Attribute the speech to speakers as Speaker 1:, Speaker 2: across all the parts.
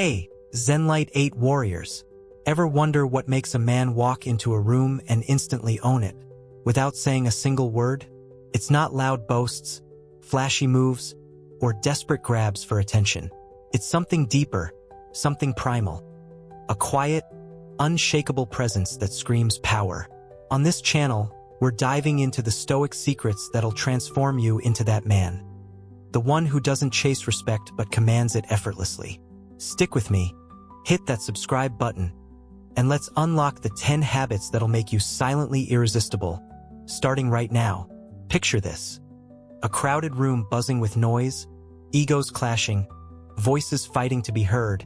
Speaker 1: Hey, Zenlight 8 warriors. Ever wonder what makes a man walk into a room and instantly own it, without saying a single word? It's not loud boasts, flashy moves, or desperate grabs for attention. It's something deeper, something primal. A quiet, unshakable presence that screams power. On this channel, we're diving into the stoic secrets that'll transform you into that man. The one who doesn't chase respect but commands it effortlessly. Stick with me, hit that subscribe button, and let's unlock the 10 habits that'll make you silently irresistible. Starting right now, picture this. A crowded room buzzing with noise, egos clashing, voices fighting to be heard,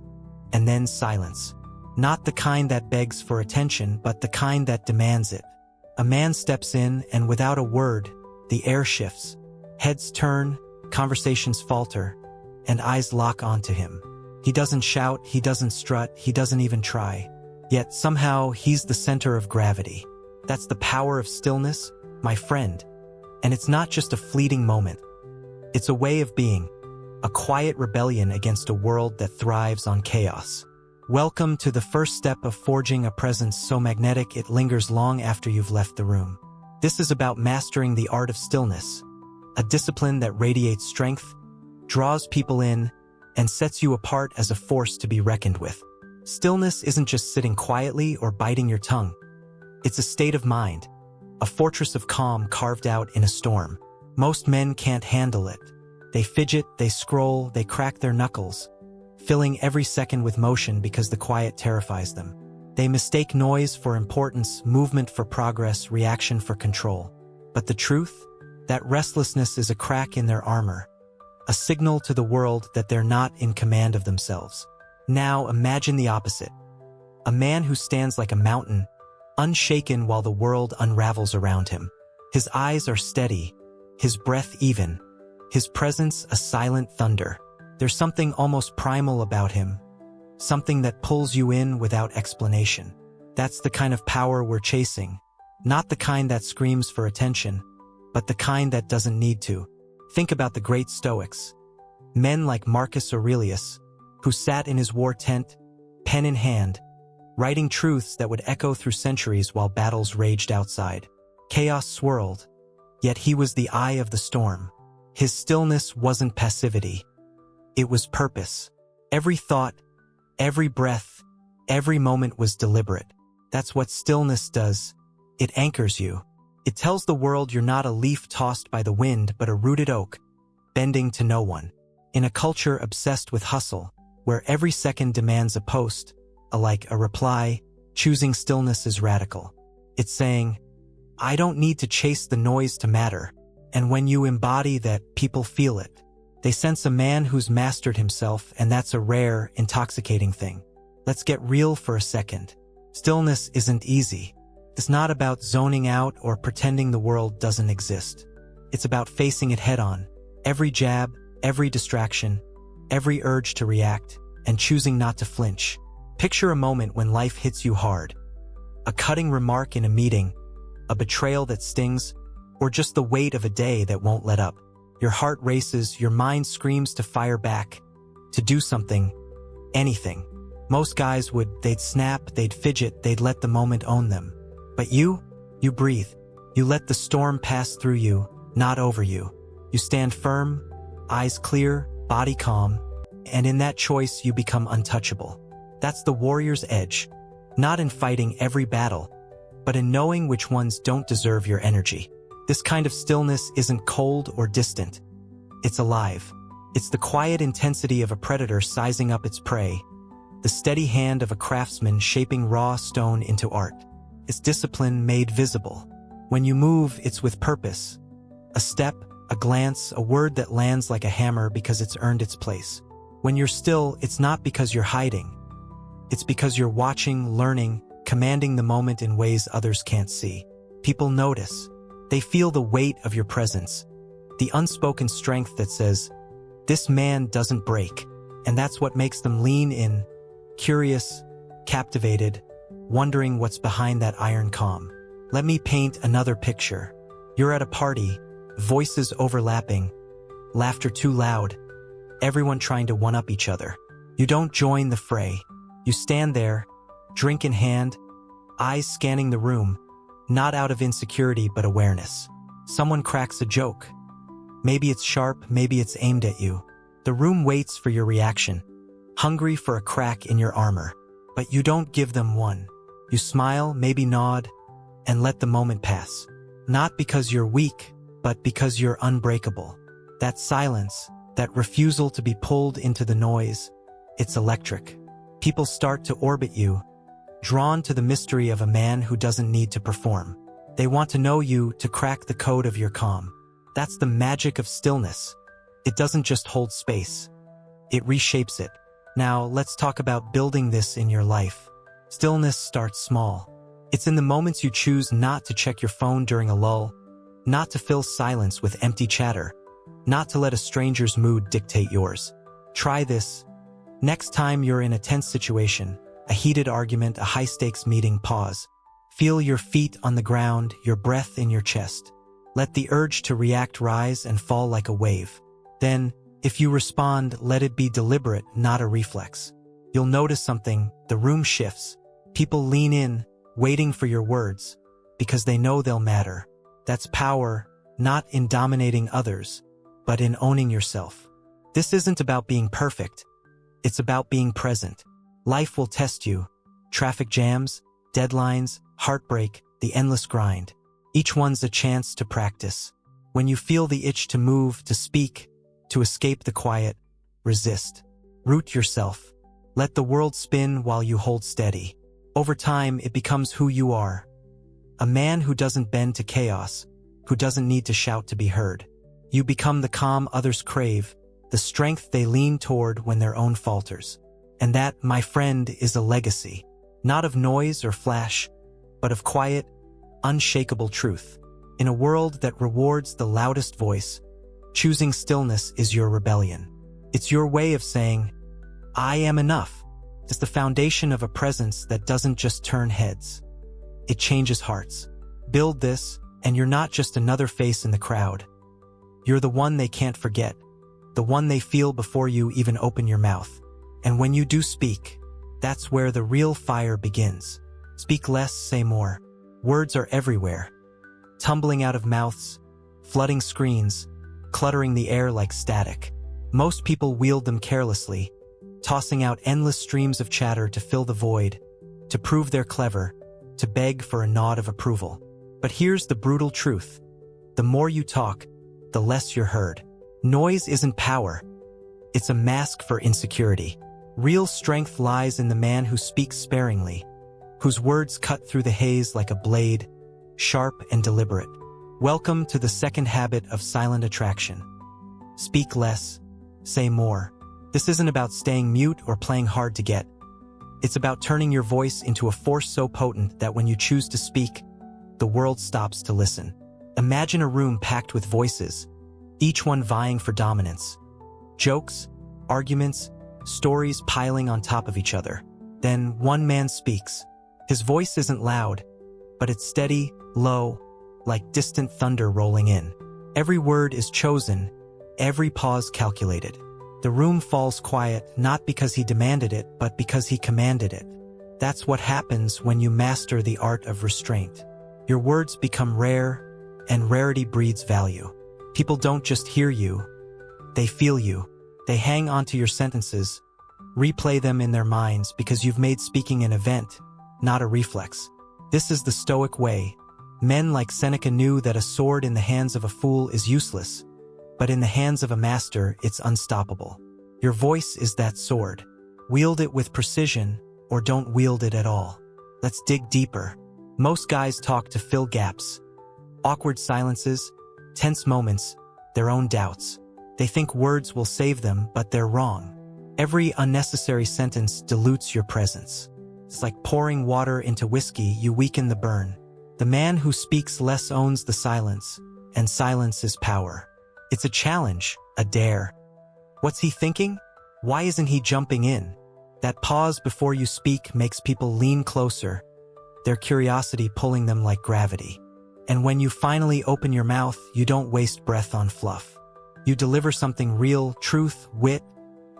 Speaker 1: and then silence. Not the kind that begs for attention, but the kind that demands it. A man steps in, and without a word, the air shifts. Heads turn, conversations falter, and eyes lock onto him. He doesn't shout, he doesn't strut, he doesn't even try. Yet somehow he's the center of gravity. That's the power of stillness, my friend. And it's not just a fleeting moment. It's a way of being, a quiet rebellion against a world that thrives on chaos. Welcome to the first step of forging a presence so magnetic it lingers long after you've left the room. This is about mastering the art of stillness, a discipline that radiates strength, draws people in, and sets you apart as a force to be reckoned with. Stillness isn't just sitting quietly or biting your tongue. It's a state of mind, a fortress of calm carved out in a storm. Most men can't handle it. They fidget, they scroll, they crack their knuckles, filling every second with motion because the quiet terrifies them. They mistake noise for importance, movement for progress, reaction for control. But the truth? That restlessness is a crack in their armor, a signal to the world that they're not in command of themselves. Now imagine the opposite. A man who stands like a mountain, unshaken while the world unravels around him. His eyes are steady, his breath even, his presence a silent thunder. There's something almost primal about him, something that pulls you in without explanation. That's the kind of power we're chasing, not the kind that screams for attention, but the kind that doesn't need to. Think about the great Stoics, men like Marcus Aurelius, who sat in his war tent, pen in hand, writing truths that would echo through centuries while battles raged outside. Chaos swirled, yet he was the eye of the storm. His stillness wasn't passivity. It was purpose. Every thought, every breath, every moment was deliberate. That's what stillness does. It anchors you. It tells the world you're not a leaf tossed by the wind, but a rooted oak, bending to no one. In a culture obsessed with hustle, where every second demands a post, a reply, choosing stillness is radical. It's saying, I don't need to chase the noise to matter. And when you embody that, people feel it. They sense a man who's mastered himself, and that's a rare, intoxicating thing. Let's get real for a second. Stillness isn't easy. It's not about zoning out or pretending the world doesn't exist. It's about facing it head-on. Every jab, every distraction, every urge to react, and choosing not to flinch. Picture a moment when life hits you hard. A cutting remark in a meeting, a betrayal that stings, or just the weight of a day that won't let up. Your heart races, your mind screams to fire back, to do something, anything. Most guys they'd snap, they'd fidget, they'd let the moment own them. But you breathe. You let the storm pass through you, not over you. You stand firm, eyes clear, body calm, and in that choice you become untouchable. That's the warrior's edge, not in fighting every battle, but in knowing which ones don't deserve your energy. This kind of stillness isn't cold or distant. It's alive. It's the quiet intensity of a predator sizing up its prey, the steady hand of a craftsman shaping raw stone into art. It's discipline made visible. When you move, it's with purpose. A step, a glance, a word that lands like a hammer because it's earned its place. When you're still, it's not because you're hiding. It's because you're watching, learning, commanding the moment in ways others can't see. People notice. They feel the weight of your presence, the unspoken strength that says, this man doesn't break. And that's what makes them lean in, curious, captivated, wondering what's behind that iron calm. Let me paint another picture. You're at a party, voices overlapping, laughter too loud, everyone trying to one-up each other. You don't join the fray. You stand there, drink in hand, eyes scanning the room, not out of insecurity but awareness. Someone cracks a joke. Maybe it's sharp, maybe it's aimed at you. The room waits for your reaction, hungry for a crack in your armor. But you don't give them one. You smile, maybe nod, and let the moment pass. Not because you're weak, but because you're unbreakable. That silence, that refusal to be pulled into the noise, it's electric. People start to orbit you, drawn to the mystery of a man who doesn't need to perform. They want to know you to crack the code of your calm. That's the magic of stillness. It doesn't just hold space. It reshapes it. Now, let's talk about building this in your life. Stillness starts small. It's in the moments you choose not to check your phone during a lull, not to fill silence with empty chatter, not to let a stranger's mood dictate yours. Try this. Next time you're in a tense situation, a heated argument, a high-stakes meeting, pause. Feel your feet on the ground, your breath in your chest. Let the urge to react rise and fall like a wave. Then, if you respond, let it be deliberate, not a reflex. You'll notice something. The room shifts. People lean in, waiting for your words, because they know they'll matter. That's power, not in dominating others, but in owning yourself. This isn't about being perfect. It's about being present. Life will test you. Traffic jams, deadlines, heartbreak, the endless grind. Each one's a chance to practice. When you feel the itch to move, to speak, to escape the quiet, resist. Root yourself. Let the world spin while you hold steady. Over time, it becomes who you are. A man who doesn't bend to chaos, who doesn't need to shout to be heard. You become the calm others crave, the strength they lean toward when their own falters. And that, my friend, is a legacy. Not of noise or flash, but of quiet, unshakable truth. In a world that rewards the loudest voice, choosing stillness is your rebellion. It's your way of saying, I am enough. It's the foundation of a presence that doesn't just turn heads. It changes hearts. Build this, and you're not just another face in the crowd. You're the one they can't forget, the one they feel before you even open your mouth. And when you do speak, that's where the real fire begins. Speak less, say more. Words are everywhere, tumbling out of mouths, flooding screens, cluttering the air like static. Most people wield them carelessly, tossing out endless streams of chatter to fill the void, to prove they're clever, to beg for a nod of approval. But here's the brutal truth. The more you talk, the less you're heard. Noise isn't power. It's a mask for insecurity. Real strength lies in the man who speaks sparingly, whose words cut through the haze like a blade, sharp and deliberate. Welcome to the second habit of silent attraction. Speak less, say more. This isn't about staying mute or playing hard to get. It's about turning your voice into a force so potent that when you choose to speak, the world stops to listen. Imagine a room packed with voices, each one vying for dominance. Jokes, arguments, stories piling on top of each other. Then one man speaks. His voice isn't loud, but it's steady, low, like distant thunder rolling in. Every word is chosen, every pause calculated. The room falls quiet, not because he demanded it, but because he commanded it. That's what happens when you master the art of restraint. Your words become rare, and rarity breeds value. People don't just hear you, they feel you. They hang onto your sentences, replay them in their minds because you've made speaking an event, not a reflex. This is the Stoic way. Men like Seneca knew that a sword in the hands of a fool is useless, but in the hands of a master, it's unstoppable. Your voice is that sword. Wield it with precision, or don't wield it at all. Let's dig deeper. Most guys talk to fill gaps. Awkward silences, tense moments, their own doubts. They think words will save them, but they're wrong. Every unnecessary sentence dilutes your presence. It's like pouring water into whiskey, you weaken the burn. The man who speaks less owns the silence, and silence is power. It's a challenge, a dare. What's he thinking? Why isn't he jumping in? That pause before you speak makes people lean closer, their curiosity pulling them like gravity. And when you finally open your mouth, you don't waste breath on fluff. You deliver something real, truth, wit,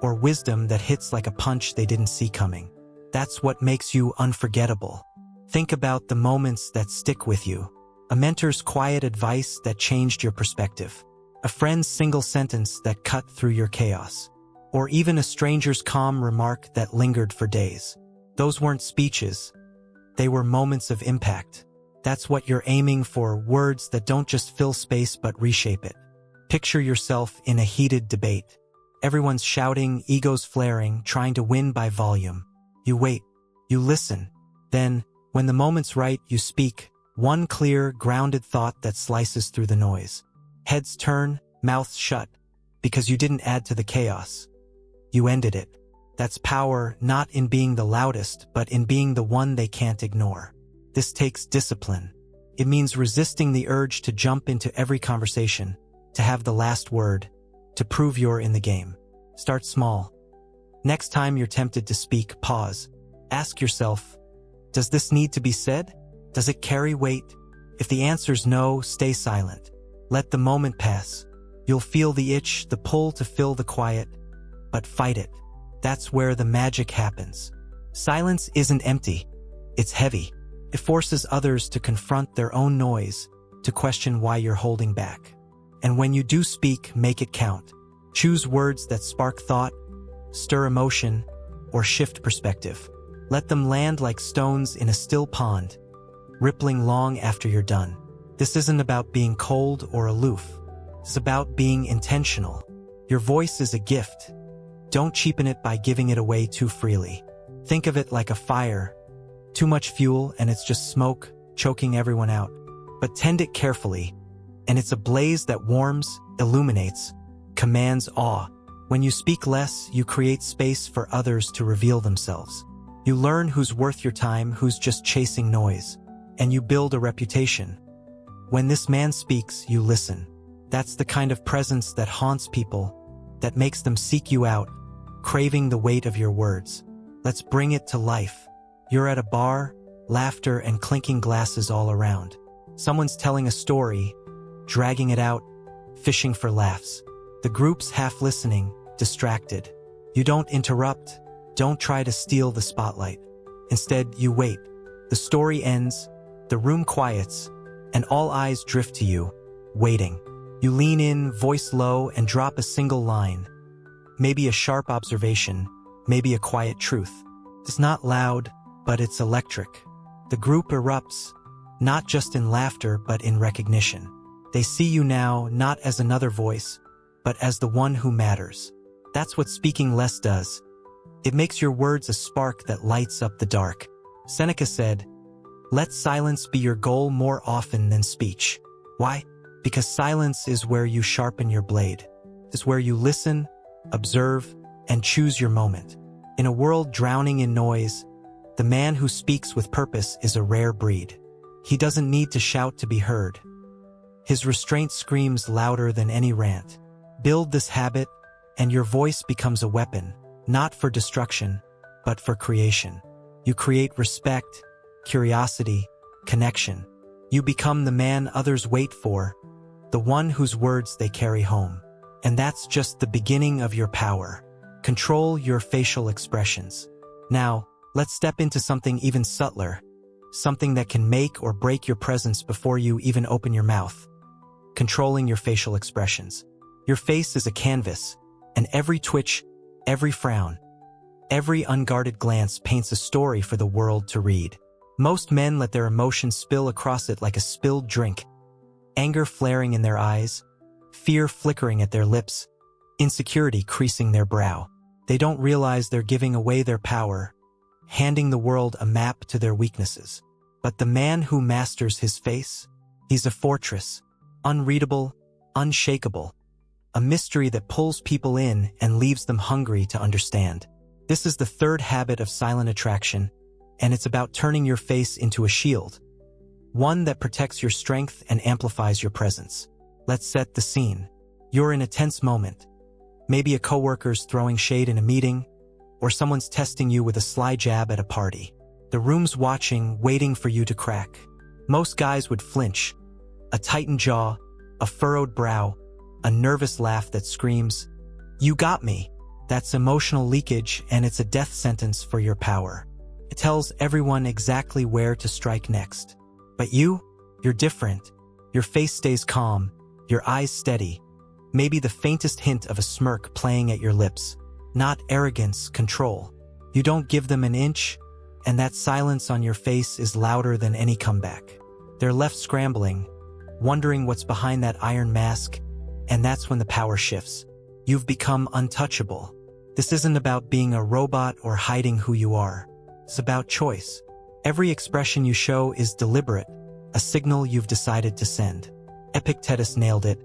Speaker 1: or wisdom that hits like a punch they didn't see coming. That's what makes you unforgettable. Think about the moments that stick with you. A mentor's quiet advice that changed your perspective. A friend's single sentence that cut through your chaos. Or even a stranger's calm remark that lingered for days. Those weren't speeches. They were moments of impact. That's what you're aiming for, words that don't just fill space but reshape it. Picture yourself in a heated debate. Everyone's shouting, egos flaring, trying to win by volume. You wait. You listen. Then, when the moment's right, you speak. One clear, grounded thought that slices through the noise. Heads turn, mouths shut. Because you didn't add to the chaos. You ended it. That's power, not in being the loudest, but in being the one they can't ignore. This takes discipline. It means resisting the urge to jump into every conversation, to have the last word, to prove you're in the game. Start small. Next time you're tempted to speak, pause. Ask yourself, does this need to be said? Does it carry weight? If the answer's no, stay silent. Let the moment pass. You'll feel the itch, the pull to fill the quiet, but fight it. That's where the magic happens. Silence isn't empty. It's heavy. It forces others to confront their own noise, to question why you're holding back. And when you do speak, make it count. Choose words that spark thought, stir emotion, or shift perspective. Let them land like stones in a still pond, rippling long after you're done. This isn't about being cold or aloof. It's about being intentional. Your voice is a gift. Don't cheapen it by giving it away too freely. Think of it like a fire. Too much fuel and it's just smoke, choking everyone out. But tend it carefully, and it's a blaze that warms, illuminates, commands awe. When you speak less, you create space for others to reveal themselves. You learn who's worth your time, who's just chasing noise, and you build a reputation. When this man speaks, you listen. That's the kind of presence that haunts people, that makes them seek you out, craving the weight of your words. Let's bring it to life. You're at a bar, laughter and clinking glasses all around. Someone's telling a story, dragging it out, fishing for laughs. The group's half listening, distracted. You don't interrupt, don't try to steal the spotlight. Instead, you wait. The story ends, the room quiets, and all eyes drift to you, waiting. You lean in, voice low, and drop a single line. Maybe a sharp observation, maybe a quiet truth. It's not loud, but it's electric. The group erupts, not just in laughter, but in recognition. They see you now, not as another voice, but as the one who matters. That's what speaking less does. It makes your words a spark that lights up the dark. Seneca said, "Let silence be your goal more often than speech." Why? Because silence is where you sharpen your blade. It's where you listen, observe, and choose your moment. In a world drowning in noise, the man who speaks with purpose is a rare breed. He doesn't need to shout to be heard. His restraint screams louder than any rant. Build this habit, and your voice becomes a weapon, not for destruction, but for creation. You create respect, curiosity, connection. You become the man others wait for, the one whose words they carry home. And that's just the beginning of your power. Control your facial expressions. Now, let's step into something even subtler, something that can make or break your presence before you even open your mouth. Controlling your facial expressions. Your face is a canvas, and every twitch, every frown, every unguarded glance paints a story for the world to read. Most men let their emotions spill across it like a spilled drink. Anger flaring in their eyes, fear flickering at their lips, insecurity creasing their brow. They don't realize they're giving away their power, handing the world a map to their weaknesses. But the man who masters his face, he's a fortress, unreadable, unshakable, a mystery that pulls people in and leaves them hungry to understand. This is the third habit of silent attraction, and it's about turning your face into a shield, one that protects your strength and amplifies your presence. Let's set the scene. You're in a tense moment. Maybe a coworker's throwing shade in a meeting, or someone's testing you with a sly jab at a party. The room's watching, waiting for you to crack. Most guys would flinch. A tightened jaw, a furrowed brow, a nervous laugh that screams, "You got me." That's emotional leakage, and it's a death sentence for your power. It tells everyone exactly where to strike next. But you're different. Your face stays calm, your eyes steady, maybe the faintest hint of a smirk playing at your lips. Not arrogance, control. You don't give them an inch, and that silence on your face is louder than any comeback. They're left scrambling, wondering what's behind that iron mask, and that's when the power shifts. You've become untouchable. This isn't about being a robot or hiding who you are. It's about choice. Every expression you show is deliberate, a signal you've decided to send. Epictetus nailed it.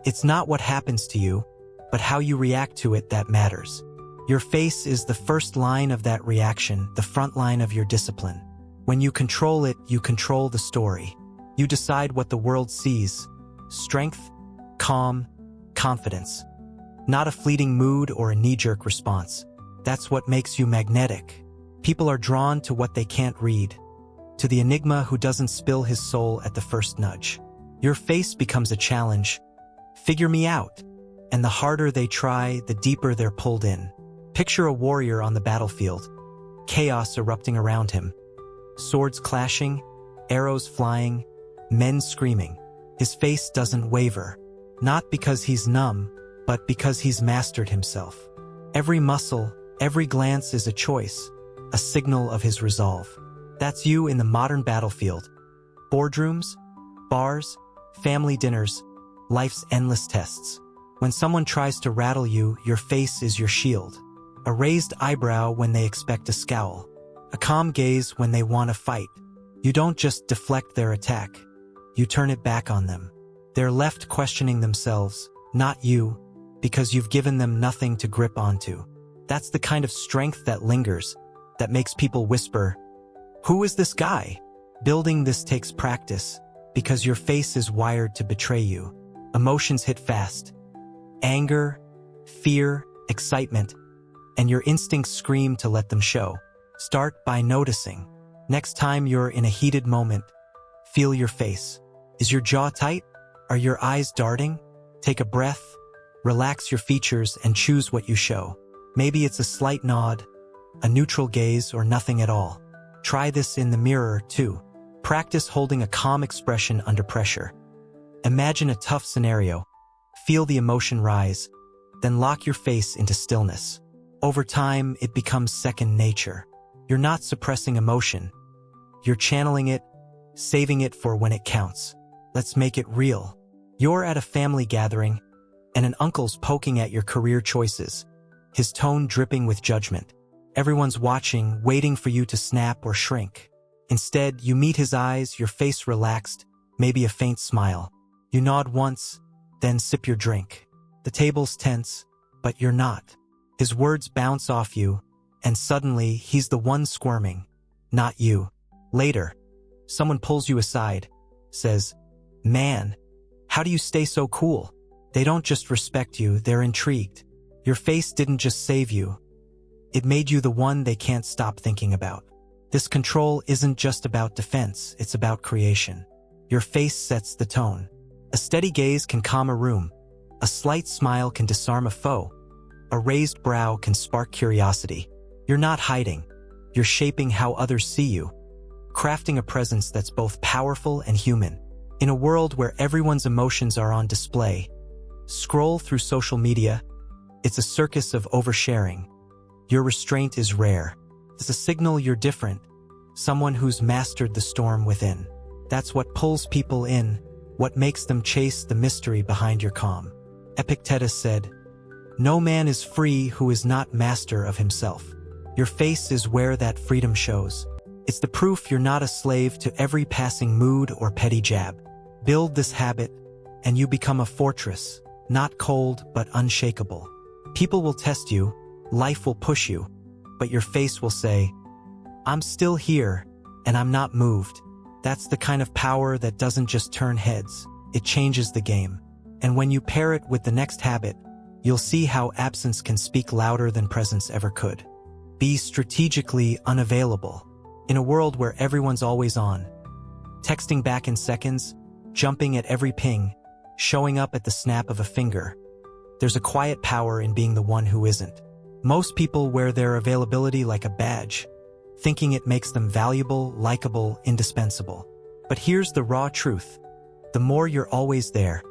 Speaker 1: It's not what happens to you, but how you react to it that matters. Your face is the first line of that reaction, the front line of your discipline. When you control it, you control the story. You decide what the world sees. Strength, calm, confidence. Not a fleeting mood or a knee-jerk response. That's what makes you magnetic. People are drawn to what they can't read, to the enigma who doesn't spill his soul at the first nudge. Your face becomes a challenge. Figure me out. And the harder they try, the deeper they're pulled in. Picture a warrior on the battlefield, chaos erupting around him. Swords clashing, arrows flying, men screaming. His face doesn't waver, not because he's numb, but because he's mastered himself. Every muscle, every glance is a choice, a signal of his resolve. That's you in the modern battlefield. Boardrooms, bars, family dinners, life's endless tests. When someone tries to rattle you, your face is your shield. A raised eyebrow when they expect a scowl. A calm gaze when they want to fight. You don't just deflect their attack. You turn it back on them. They're left questioning themselves, not you, because you've given them nothing to grip onto. That's the kind of strength that lingers, that makes people whisper, "Who is this guy?" Building this takes practice, because your face is wired to betray you. Emotions hit fast. Anger, fear, excitement, and your instincts scream to let them show. Start by noticing. Next time you're in a heated moment, feel your face. Is your jaw tight? Are your eyes darting? Take a breath, relax your features, and choose what you show. Maybe it's a slight nod, a neutral gaze, or nothing at all. Try this in the mirror, too. Practice holding a calm expression under pressure. Imagine a tough scenario. Feel the emotion rise, then lock your face into stillness. Over time, it becomes second nature. You're not suppressing emotion. You're channeling it, saving it for when it counts. Let's make it real. You're at a family gathering, and an uncle's poking at your career choices, his tone dripping with judgment. Everyone's watching, waiting for you to snap or shrink. Instead, you meet his eyes, your face relaxed, maybe a faint smile. You nod once, then sip your drink. The table's tense, but you're not. His words bounce off you, and suddenly he's the one squirming, not you. Later, someone pulls you aside, says, "Man, how do you stay so cool?" They don't just respect you, they're intrigued. Your face didn't just save you. It made you the one they can't stop thinking about. This control isn't just about defense, it's about creation. Your face sets the tone. A steady gaze can calm a room. A slight smile can disarm a foe. A raised brow can spark curiosity. You're not hiding. You're shaping how others see you, crafting a presence that's both powerful and human. In a world where everyone's emotions are on display, scroll through social media, it's a circus of oversharing. Your restraint is rare. It's a signal you're different, someone who's mastered the storm within. That's what pulls people in, what makes them chase the mystery behind your calm. Epictetus said, "No man is free who is not master of himself." Your face is where that freedom shows. It's the proof you're not a slave to every passing mood or petty jab. Build this habit, and you become a fortress, not cold but unshakable. People will test you, life will push you, but your face will say, "I'm still here, and I'm not moved." That's the kind of power that doesn't just turn heads, it changes the game. And when you pair it with the next habit, you'll see how absence can speak louder than presence ever could. Be strategically unavailable. In a world where everyone's always on, texting back in seconds, jumping at every ping, showing up at the snap of a finger, there's a quiet power in being the one who isn't. Most people wear their availability like a badge, thinking it makes them valuable, likable, indispensable. But here's the raw truth. The more you're always there,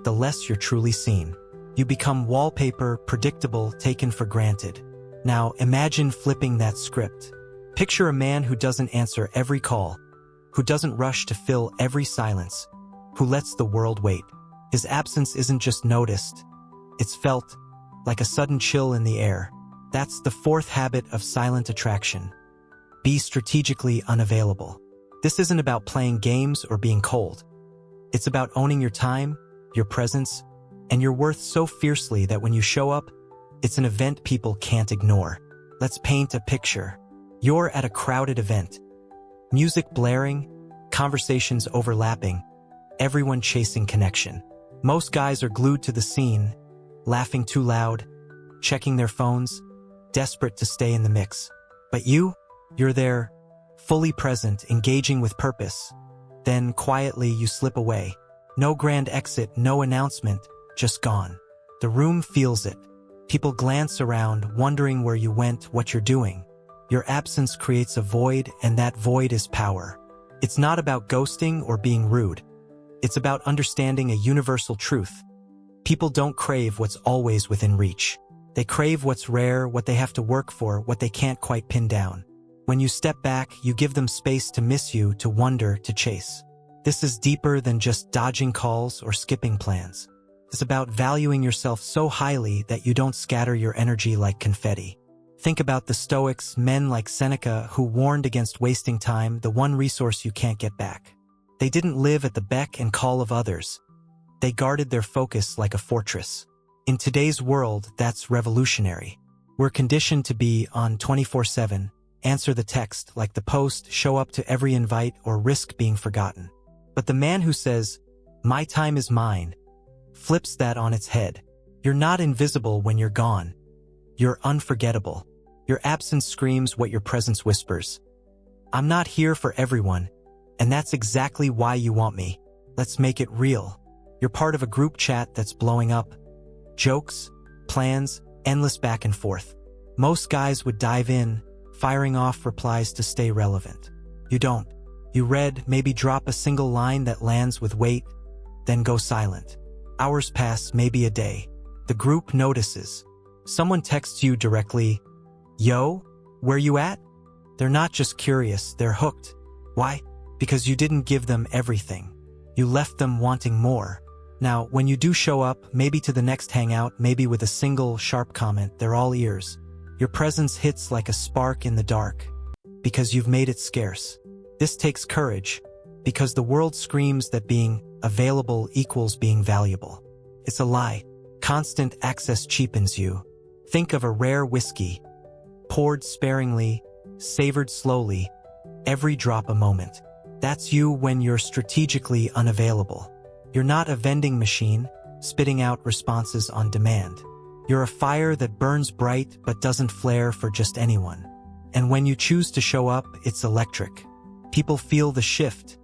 Speaker 1: the less you're truly seen. You become wallpaper, predictable, taken for granted. Now, imagine flipping that script. Picture a man who doesn't answer every call, who doesn't rush to fill every silence, who lets the world wait. His absence isn't just noticed, it's felt, like a sudden chill in the air. That's the fourth habit of silent attraction. Be strategically unavailable. This isn't about playing games or being cold. It's about owning your time, your presence, and your worth so fiercely that when you show up, it's an event people can't ignore. Let's paint a picture. You're at a crowded event. Music blaring, conversations overlapping, everyone chasing connection. Most guys are glued to the scene, laughing too loud, checking their phones, desperate to stay in the mix. But you're there, fully present, engaging with purpose. Then, quietly, you slip away. No grand exit, no announcement, just gone. The room feels it. People glance around, wondering where you went, what you're doing. Your absence creates a void, and that void is power. It's not about ghosting or being rude. It's about understanding a universal truth. People don't crave what's always within reach. They crave what's rare, what they have to work for, what they can't quite pin down. When you step back, you give them space to miss you, to wonder, to chase. This is deeper than just dodging calls or skipping plans. It's about valuing yourself so highly that you don't scatter your energy like confetti. Think about the Stoics, men like Seneca, who warned against wasting time, the one resource you can't get back. They didn't live at the beck and call of others. They guarded their focus like a fortress. In today's world, that's revolutionary. We're conditioned to be on 24/7, answer the text like the post, show up to every invite, or risk being forgotten. But the man who says, "My time is mine," flips that on its head. You're not invisible when you're gone. You're unforgettable. Your absence screams what your presence whispers. I'm not here for everyone, and that's exactly why you want me. Let's make it real. You're part of a group chat that's blowing up. Jokes, plans, endless back and forth. Most guys would dive in, firing off replies to stay relevant. You don't. You read, maybe drop a single line that lands with weight, then go silent. Hours pass, maybe a day. The group notices. Someone texts you directly, "Yo, where you at?" They're not just curious, they're hooked. Why? Because you didn't give them everything. You left them wanting more. Now, when you do show up, maybe to the next hangout, maybe with a single sharp comment, they're all ears. Your presence hits like a spark in the dark, because you've made it scarce. This takes courage, because the world screams that being available equals being valuable. It's a lie. Constant access cheapens you. Think of a rare whiskey, poured sparingly, savored slowly, every drop a moment. That's you when you're strategically unavailable. You're not a vending machine, spitting out responses on demand. You're a fire that burns bright but doesn't flare for just anyone. And when you choose to show up, it's electric. People feel the shift,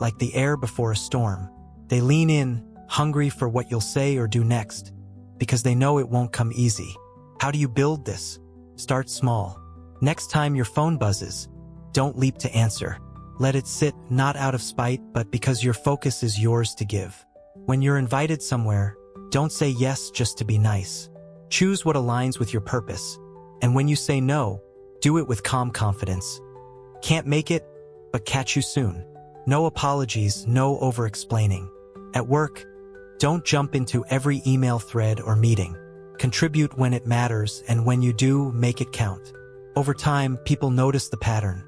Speaker 1: like the air before a storm. They lean in, hungry for what you'll say or do next, because they know it won't come easy. How do you build this? Start small. Next time your phone buzzes, don't leap to answer. Let it sit, not out of spite, but because your focus is yours to give. When you're invited somewhere, don't say yes just to be nice. Choose what aligns with your purpose. And when you say no, do it with calm confidence. Can't make it, but catch you soon. No apologies, no over-explaining. At work, don't jump into every email thread or meeting. Contribute when it matters, and when you do, make it count. Over time, people notice the pattern.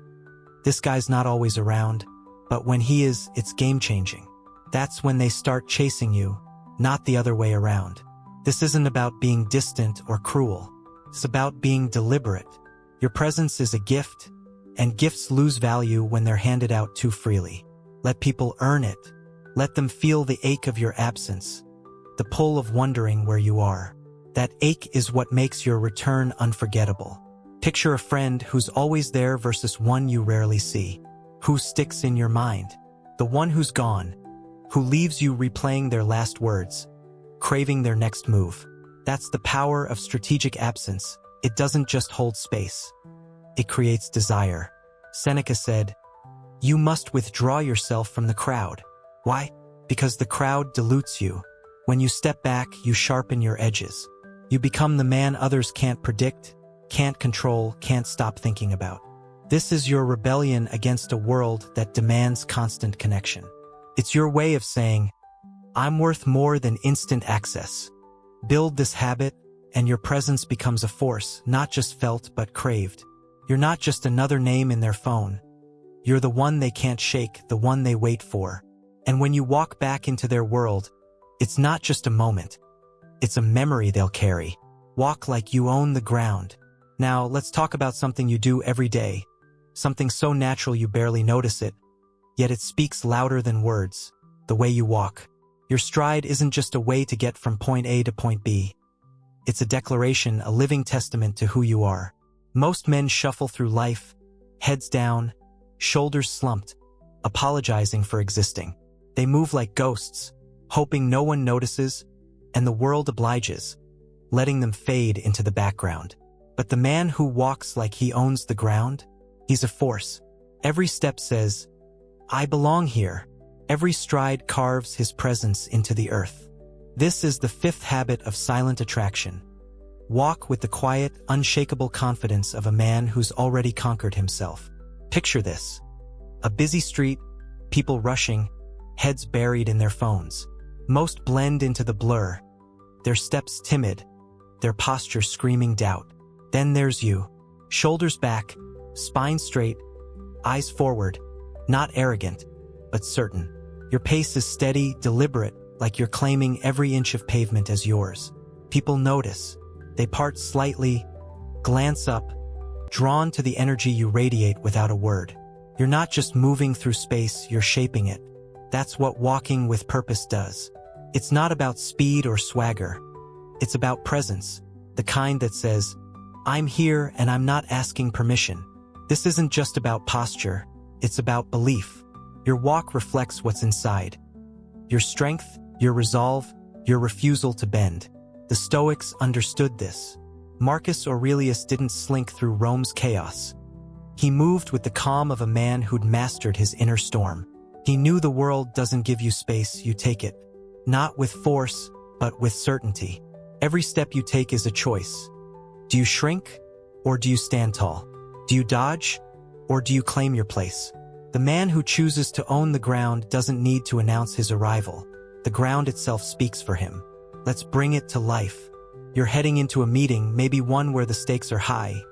Speaker 1: This guy's not always around, but when he is, it's game-changing. That's when they start chasing you, not the other way around. This isn't about being distant or cruel. It's about being deliberate. Your presence is a gift, and gifts lose value when they're handed out too freely. Let people earn it. Let them feel the ache of your absence, the pull of wondering where you are. That ache is what makes your return unforgettable. Picture a friend who's always there versus one you rarely see. Who sticks in your mind? The one who's gone, who leaves you replaying their last words, craving their next move. That's the power of strategic absence. It doesn't just hold space. It creates desire. Seneca said, "You must withdraw yourself from the crowd." Why? Because the crowd dilutes you. When you step back, you sharpen your edges. You become the man others can't predict, can't control, can't stop thinking about. This is your rebellion against a world that demands constant connection. It's your way of saying, "I'm worth more than instant access." Build this habit, and your presence becomes a force, not just felt but craved. You're not just another name in their phone. You're the one they can't shake, the one they wait for. And when you walk back into their world, it's not just a moment. It's a memory they'll carry. Walk like you own the ground. Now, let's talk about something you do every day. Something so natural you barely notice it, yet it speaks louder than words. The way you walk. Your stride isn't just a way to get from point A to point B. It's a declaration, a living testament to who you are. Most men shuffle through life, heads down, shoulders slumped, apologizing for existing. They move like ghosts, hoping no one notices, and the world obliges, letting them fade into the background. But the man who walks like he owns the ground, he's a force. Every step says, "I belong here." Every stride carves his presence into the earth. This is the fifth habit of silent attraction. Walk with the quiet, unshakable confidence of a man who's already conquered himself. Picture this. A busy street, people rushing, heads buried in their phones. Most blend into the blur, their steps timid, their posture screaming doubt. Then there's you. Shoulders back, spine straight, eyes forward, not arrogant, but certain. Your pace is steady, deliberate, like you're claiming every inch of pavement as yours. People notice. They part slightly, glance up, drawn to the energy you radiate without a word. You're not just moving through space, you're shaping it. That's what walking with purpose does. It's not about speed or swagger. It's about presence, the kind that says, "I'm here and I'm not asking permission." This isn't just about posture, it's about belief. Your walk reflects what's inside. Your strength, your resolve, your refusal to bend. The Stoics understood this. Marcus Aurelius didn't slink through Rome's chaos. He moved with the calm of a man who'd mastered his inner storm. He knew the world doesn't give you space, you take it. Not with force, but with certainty. Every step you take is a choice. Do you shrink, or do you stand tall? Do you dodge, or do you claim your place? The man who chooses to own the ground doesn't need to announce his arrival. The ground itself speaks for him. Let's bring it to life. You're heading into a meeting, maybe one where the stakes are high.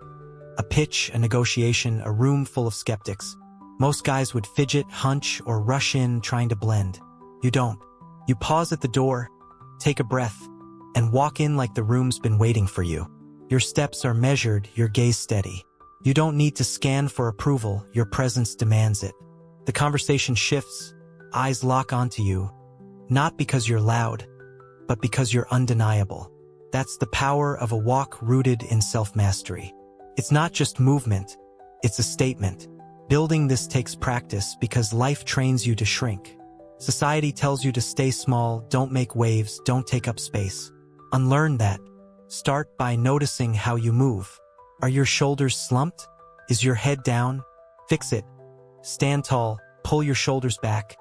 Speaker 1: A pitch, a negotiation, a room full of skeptics. Most guys would fidget, hunch, or rush in trying to blend. You don't. You pause at the door, take a breath, and walk in like the room's been waiting for you. Your steps are measured, your gaze steady. You don't need to scan for approval, your presence demands it. The conversation shifts, eyes lock onto you, not because you're loud, but because you're undeniable. That's the power of a walk rooted in self-mastery. It's not just movement, it's a statement. Building this takes practice because life trains you to shrink. Society tells you to stay small, don't make waves, don't take up space. Unlearn that. Start by noticing how you move. Are your shoulders slumped? Is your head down? Fix it. Stand tall, pull your shoulders back.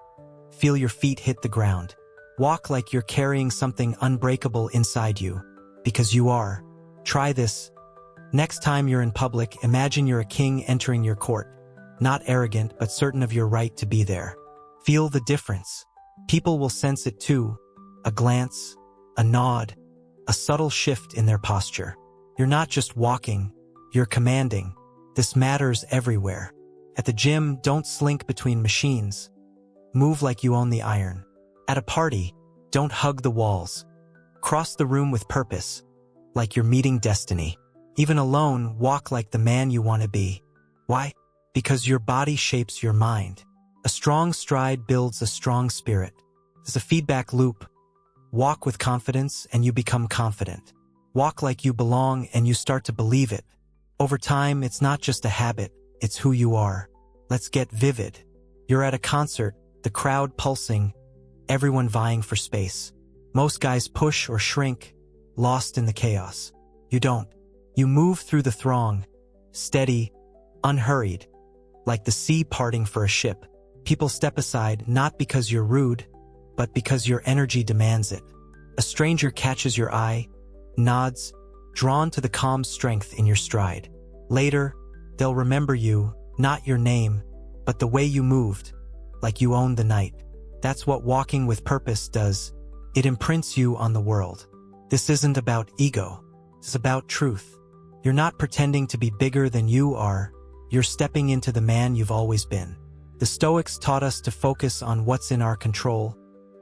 Speaker 1: Feel your feet hit the ground. Walk like you're carrying something unbreakable inside you. Because you are. Try this. Next time you're in public, imagine you're a king entering your court. Not arrogant, but certain of your right to be there. Feel the difference. People will sense it too. A glance, a nod, a subtle shift in their posture. You're not just walking, you're commanding. This matters everywhere. At the gym, don't slink between machines. Move like you own the iron. At a party, don't hug the walls. Cross the room with purpose, like you're meeting destiny. Even alone, walk like the man you want to be. Why? Because your body shapes your mind. A strong stride builds a strong spirit. There's a feedback loop. Walk with confidence and you become confident. Walk like you belong and you start to believe it. Over time, it's not just a habit, it's who you are. Let's get vivid. You're at a concert, the crowd pulsing, everyone vying for space. Most guys push or shrink, lost in the chaos. You don't. You move through the throng, steady, unhurried, like the sea parting for a ship. People step aside not because you're rude, but because your energy demands it. A stranger catches your eye, nods, drawn to the calm strength in your stride. Later, they'll remember you, not your name, but the way you moved, like you owned the night. That's what walking with purpose does. It imprints you on the world. This isn't about ego. It's about truth. You're not pretending to be bigger than you are. You're stepping into the man you've always been. The Stoics taught us to focus on what's in our control,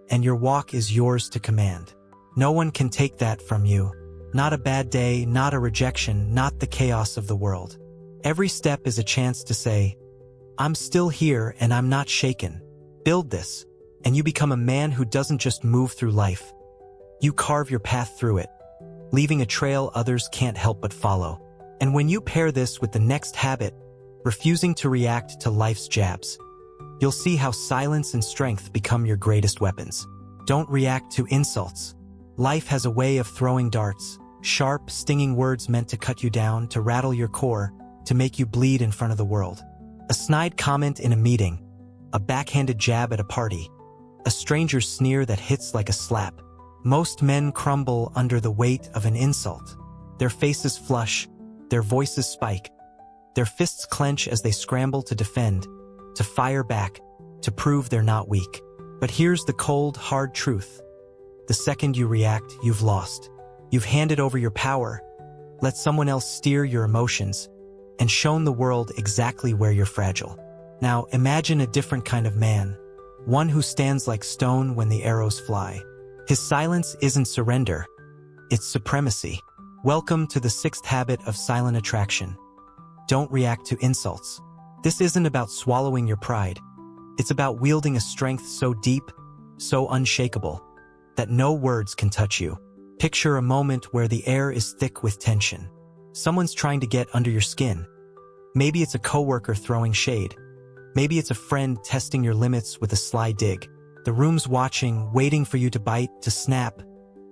Speaker 1: and your walk is yours to command. No one can take that from you. Not a bad day, not a rejection, not the chaos of the world. Every step is a chance to say, I'm still here and I'm not shaken. Build this, and you become a man who doesn't just move through life. You carve your path through it, leaving a trail others can't help but follow. And when you pair this with the next habit, refusing to react to life's jabs, you'll see how silence and strength become your greatest weapons. Don't react to insults. Life has a way of throwing darts, sharp, stinging words meant to cut you down, to rattle your core, to make you bleed in front of the world. A snide comment in a meeting, a backhanded jab at a party, a stranger's sneer that hits like a slap. Most men crumble under the weight of an insult. Their faces flush, their voices spike, their fists clench as they scramble to defend, to fire back, to prove they're not weak. But here's the cold, hard truth. The second you react, you've lost. You've handed over your power, let someone else steer your emotions, and shown the world exactly where you're fragile. Now imagine a different kind of man, one who stands like stone when the arrows fly. His silence isn't surrender, it's supremacy. Welcome to the sixth habit of silent attraction. Don't react to insults. This isn't about swallowing your pride. It's about wielding a strength so deep, so unshakable, that no words can touch you. Picture a moment where the air is thick with tension. Someone's trying to get under your skin. Maybe it's a coworker throwing shade. Maybe it's a friend testing your limits with a sly dig. The room's watching, waiting for you to bite, to snap,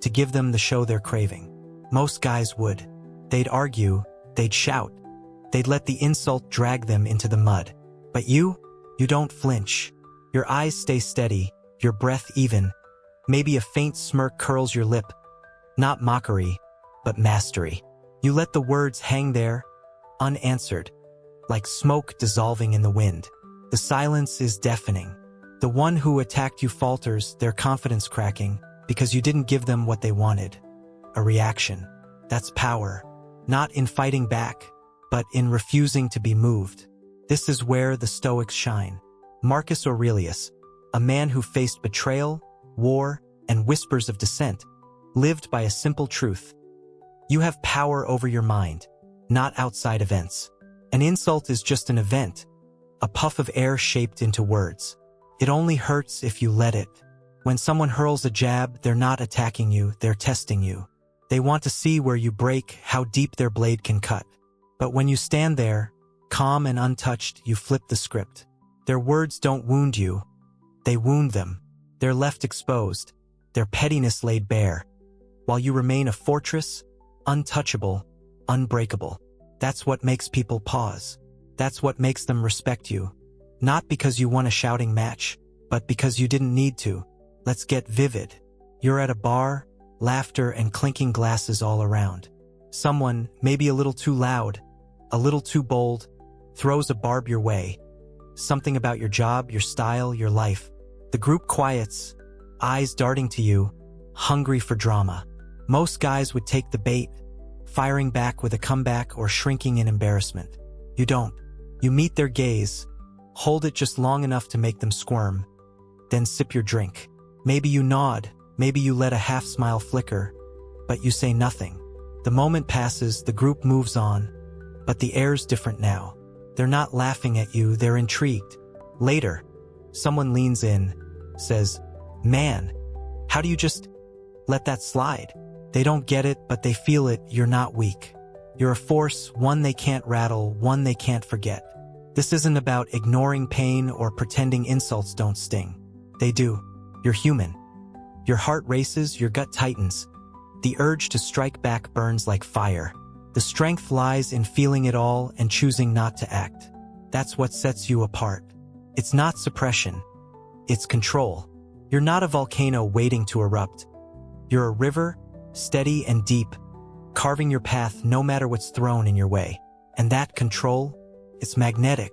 Speaker 1: to give them the show they're craving. Most guys would. They'd argue, they'd shout. They'd let the insult drag them into the mud. But you don't flinch. Your eyes stay steady, your breath even. Maybe a faint smirk curls your lip. Not mockery, but mastery. You let the words hang there, unanswered, like smoke dissolving in the wind. The silence is deafening. The one who attacked you falters, their confidence cracking, because you didn't give them what they wanted. A reaction. That's power. Not in fighting back, but in refusing to be moved. This is where the Stoics shine. Marcus Aurelius, a man who faced betrayal, war, and whispers of dissent, lived by a simple truth. You have power over your mind, not outside events. An insult is just an event, a puff of air shaped into words. It only hurts if you let it. When someone hurls a jab, they're not attacking you, they're testing you. They want to see where you break, how deep their blade can cut. But when you stand there, calm and untouched, you flip the script. Their words don't wound you, they wound them. They're left exposed, their pettiness laid bare, while you remain a fortress, untouchable, unbreakable. That's what makes people pause. That's what makes them respect you. Not because you won a shouting match, but because you didn't need to. Let's get vivid. You're at a bar, laughter and clinking glasses all around. Someone, maybe a little too loud, a little too bold, throws a barb your way. Something about your job, your style, your life. The group quiets, eyes darting to you, hungry for drama. Most guys would take the bait, firing back with a comeback or shrinking in embarrassment. You don't. You meet their gaze, hold it just long enough to make them squirm, then sip your drink. Maybe you nod, maybe you let a half-smile flicker, but you say nothing. The moment passes, the group moves on, but the air's different now. They're not laughing at you, they're intrigued. Later, someone leans in, says, "Man, how do you just let that slide?" They don't get it, but they feel it. You're not weak. You're a force, one they can't rattle, one they can't forget. This isn't about ignoring pain or pretending insults don't sting. They do. You're human. Your heart races, your gut tightens. The urge to strike back burns like fire. The strength lies in feeling it all and choosing not to act. That's what sets you apart. It's not suppression. It's control. You're not a volcano waiting to erupt. You're a river, steady and deep, carving your path no matter what's thrown in your way. And that control, it's magnetic.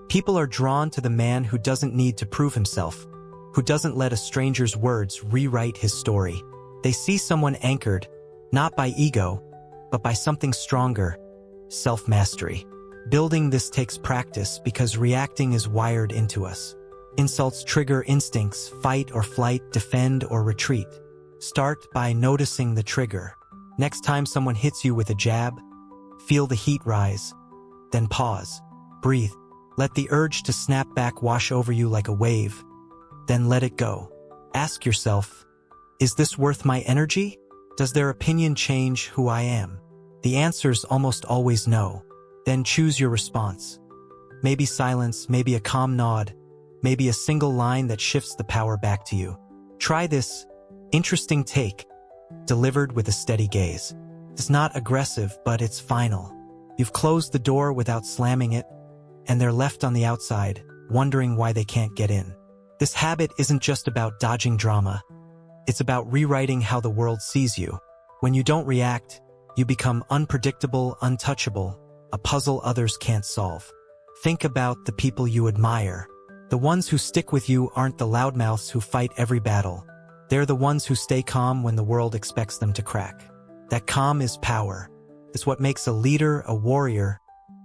Speaker 1: People are drawn to the man who doesn't need to prove himself, who doesn't let a stranger's words rewrite his story. They see someone anchored, not by ego, but by something stronger, self-mastery. Building this takes practice because reacting is wired into us. Insults trigger instincts, fight or flight, defend or retreat. Start by noticing the trigger. Next time someone hits you with a jab, feel the heat rise. Then pause. Breathe. Let the urge to snap back wash over you like a wave. Then let it go. Ask yourself, is this worth my energy? Does their opinion change who I am? The answer's almost always no. Then choose your response. Maybe silence, maybe a calm nod, maybe a single line that shifts the power back to you. Try this interesting take, delivered with a steady gaze. It's not aggressive, but it's final. You've closed the door without slamming it, and they're left on the outside, wondering why they can't get in. This habit isn't just about dodging drama. It's about rewriting how the world sees you. When you don't react, you become unpredictable, untouchable, a puzzle others can't solve. Think about the people you admire. The ones who stick with you aren't the loudmouths who fight every battle. They're the ones who stay calm when the world expects them to crack. That calm is power. It's what makes a leader, a warrior,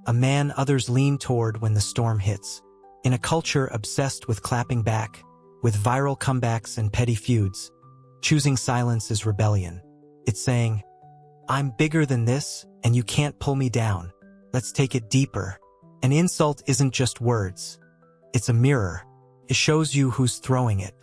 Speaker 1: a man others lean toward when the storm hits. In a culture obsessed with clapping back, with viral comebacks and petty feuds, choosing silence is rebellion. It's saying, I'm bigger than this, and you can't pull me down. Let's take it deeper. An insult isn't just words. It's a mirror. It shows you who's throwing it.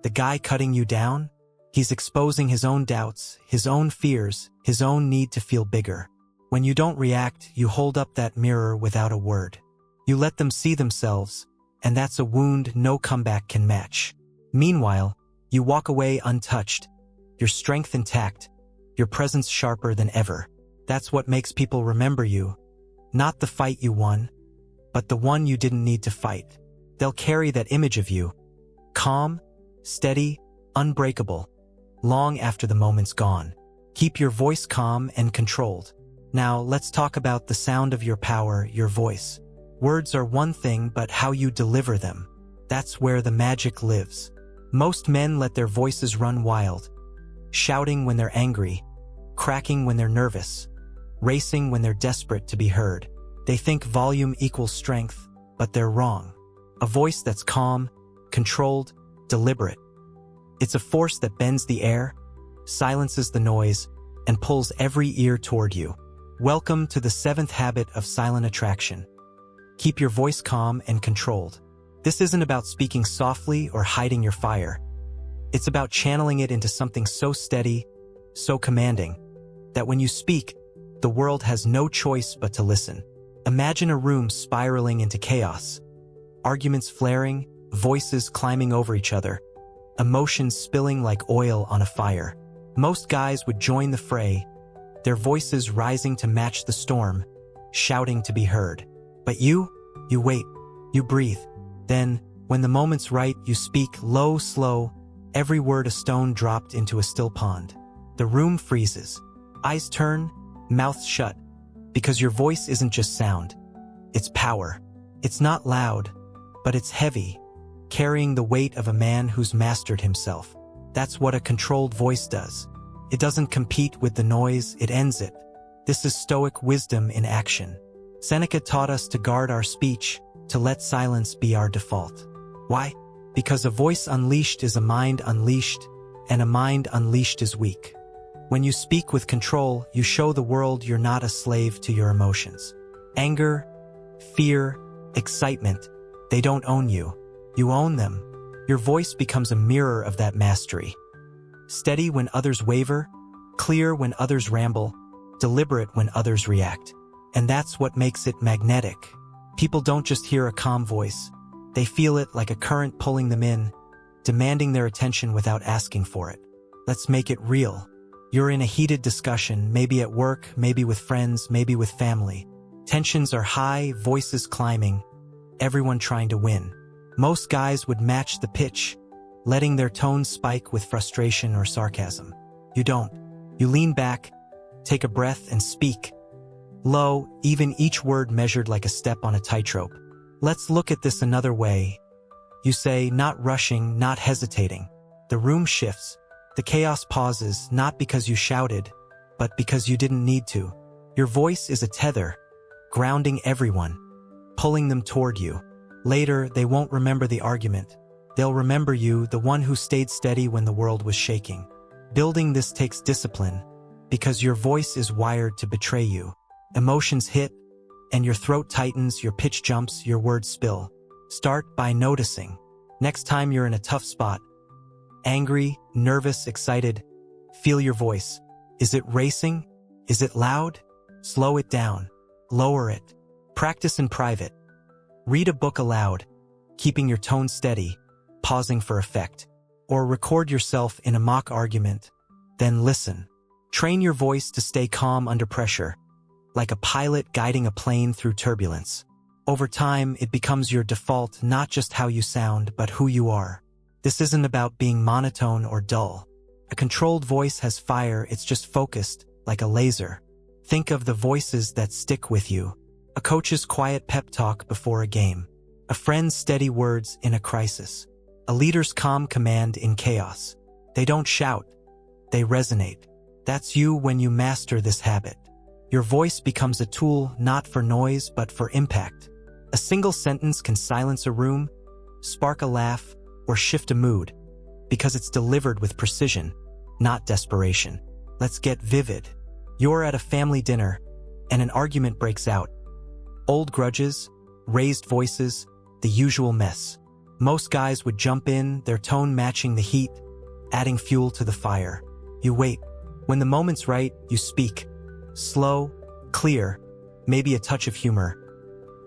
Speaker 1: The guy cutting you down? He's exposing his own doubts, his own fears, his own need to feel bigger. When you don't react, you hold up that mirror without a word. You let them see themselves, and that's a wound no comeback can match. Meanwhile, you walk away untouched, your strength intact, your presence sharper than ever. That's what makes people remember you. Not the fight you won, but the one you didn't need to fight. They'll carry that image of you, calm, steady, unbreakable, long after the moment's gone. Keep your voice calm and controlled. Now, let's talk about the sound of your power, your voice. Words are one thing, but how you deliver them, that's where the magic lives. Most men let their voices run wild, shouting when they're angry, cracking when they're nervous, racing when they're desperate to be heard. They think volume equals strength, but they're wrong. A voice that's calm, controlled, deliberate. It's a force that bends the air, silences the noise, and pulls every ear toward you. Welcome to the 7th habit of silent attraction. Keep your voice calm and controlled. This isn't about speaking softly or hiding your fire. It's about channeling it into something so steady, so commanding, that when you speak, the world has no choice but to listen. Imagine a room spiraling into chaos. Arguments flaring, voices climbing over each other, emotions spilling like oil on a fire. Most guys would join the fray, their voices rising to match the storm, shouting to be heard. But you wait, you breathe. Then, when the moment's right, you speak low, slow, every word a stone dropped into a still pond. The room freezes. Eyes turn, mouth shut, because your voice isn't just sound. It's power. It's not loud, but it's heavy, carrying the weight of a man who's mastered himself. That's what a controlled voice does. It doesn't compete with the noise, it ends it. This is stoic wisdom in action. Seneca taught us to guard our speech, to let silence be our default. Why? Because a voice unleashed is a mind unleashed, and a mind unleashed is weak. When you speak with control, you show the world you're not a slave to your emotions. Anger, fear, excitement, they don't own you. You own them. Your voice becomes a mirror of that mastery. Steady when others waver, clear when others ramble, deliberate when others react. And that's what makes it magnetic. People don't just hear a calm voice. They feel it like a current pulling them in, demanding their attention without asking for it. Let's make it real. You're in a heated discussion, maybe at work, maybe with friends, maybe with family. Tensions are high, voices climbing, everyone trying to win. Most guys would match the pitch, letting their tones spike with frustration or sarcasm. You don't. You lean back, take a breath, and speak. Low, even each word measured like a step on a tightrope. Let's look at this another way. You say, not rushing, not hesitating. The room shifts. The chaos pauses, not because you shouted, but because you didn't need to. Your voice is a tether, grounding everyone, pulling them toward you. Later, they won't remember the argument. They'll remember you, the one who stayed steady when the world was shaking. Building this takes discipline, because your voice is wired to betray you. Emotions hit, and your throat tightens, your pitch jumps, your words spill. Start by noticing. Next time you're in a tough spot, angry, nervous, excited, feel your voice. Is it racing? Is it loud? Slow it down. Lower it. Practice in private. Read a book aloud, keeping your tone steady, pausing for effect. Or record yourself in a mock argument, then listen. Train your voice to stay calm under pressure, like a pilot guiding a plane through turbulence. Over time, it becomes your default, not just how you sound, but who you are. This isn't about being monotone or dull. A controlled voice has fire, it's just focused, like a laser. Think of the voices that stick with you. A coach's quiet pep talk before a game. A friend's steady words in a crisis. A leader's calm command in chaos. They don't shout. They resonate. That's you when you master this habit. Your voice becomes a tool not for noise but for impact. A single sentence can silence a room, spark a laugh, or shift a mood, because it's delivered with precision, not desperation. Let's get vivid. You're at a family dinner, and an argument breaks out. Old grudges, raised voices, the usual mess. Most guys would jump in, their tone matching the heat, adding fuel to the fire. You wait. When the moment's right, you speak. Slow, clear, maybe a touch of humor.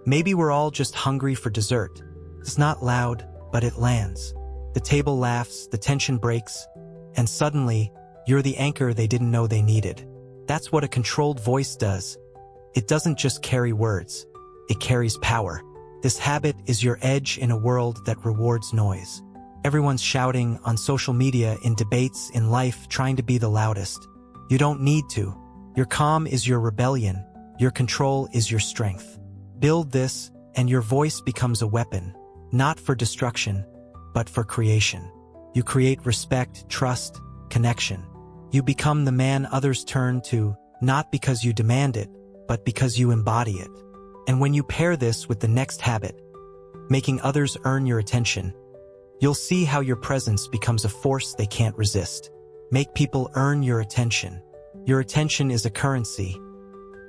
Speaker 1: Maybe we're all just hungry for dessert. It's not loud, but it lands. The table laughs, the tension breaks, and suddenly, you're the anchor they didn't know they needed. That's what a controlled voice does. It doesn't just carry words, it carries power. This habit is your edge in a world that rewards noise. Everyone's shouting on social media, in debates, in life, trying to be the loudest. You don't need to. Your calm is your rebellion. Your control is your strength. Build this, and your voice becomes a weapon, not for destruction, but for creation. You create respect, trust, connection. You become the man others turn to, not because you demand it, but because you embody it. And when you pair this with the next habit, making others earn your attention, you'll see how your presence becomes a force they can't resist. Make people earn your attention. Your attention is a currency,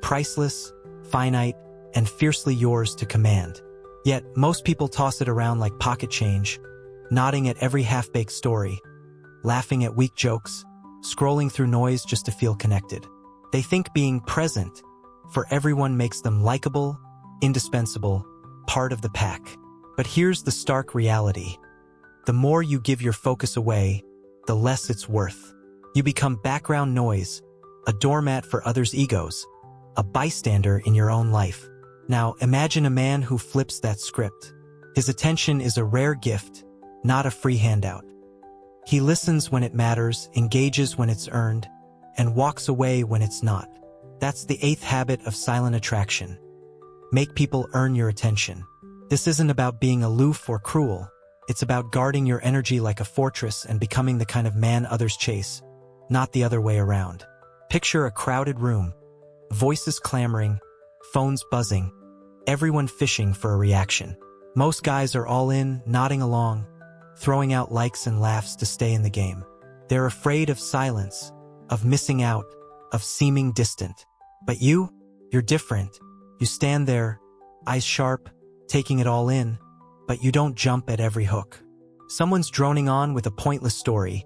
Speaker 1: priceless, finite, and fiercely yours to command. Yet, most people toss it around like pocket change, nodding at every half-baked story, laughing at weak jokes, scrolling through noise just to feel connected. They think being present for everyone makes them likable, indispensable, part of the pack. But here's the stark reality. The more you give your focus away, the less it's worth. You become background noise, a doormat for others' egos, a bystander in your own life. Now, imagine a man who flips that script. His attention is a rare gift, not a free handout. He listens when it matters, engages when it's earned, and walks away when it's not. That's the 8th habit of silent attraction. Make people earn your attention. This isn't about being aloof or cruel. It's about guarding your energy like a fortress and becoming the kind of man others chase, not the other way around. Picture a crowded room, voices clamoring, phones buzzing, everyone fishing for a reaction. Most guys are all in, nodding along, throwing out likes and laughs to stay in the game. They're afraid of silence, of missing out, of seeming distant. But you're different. You stand there, eyes sharp, taking it all in, but you don't jump at every hook. Someone's droning on with a pointless story.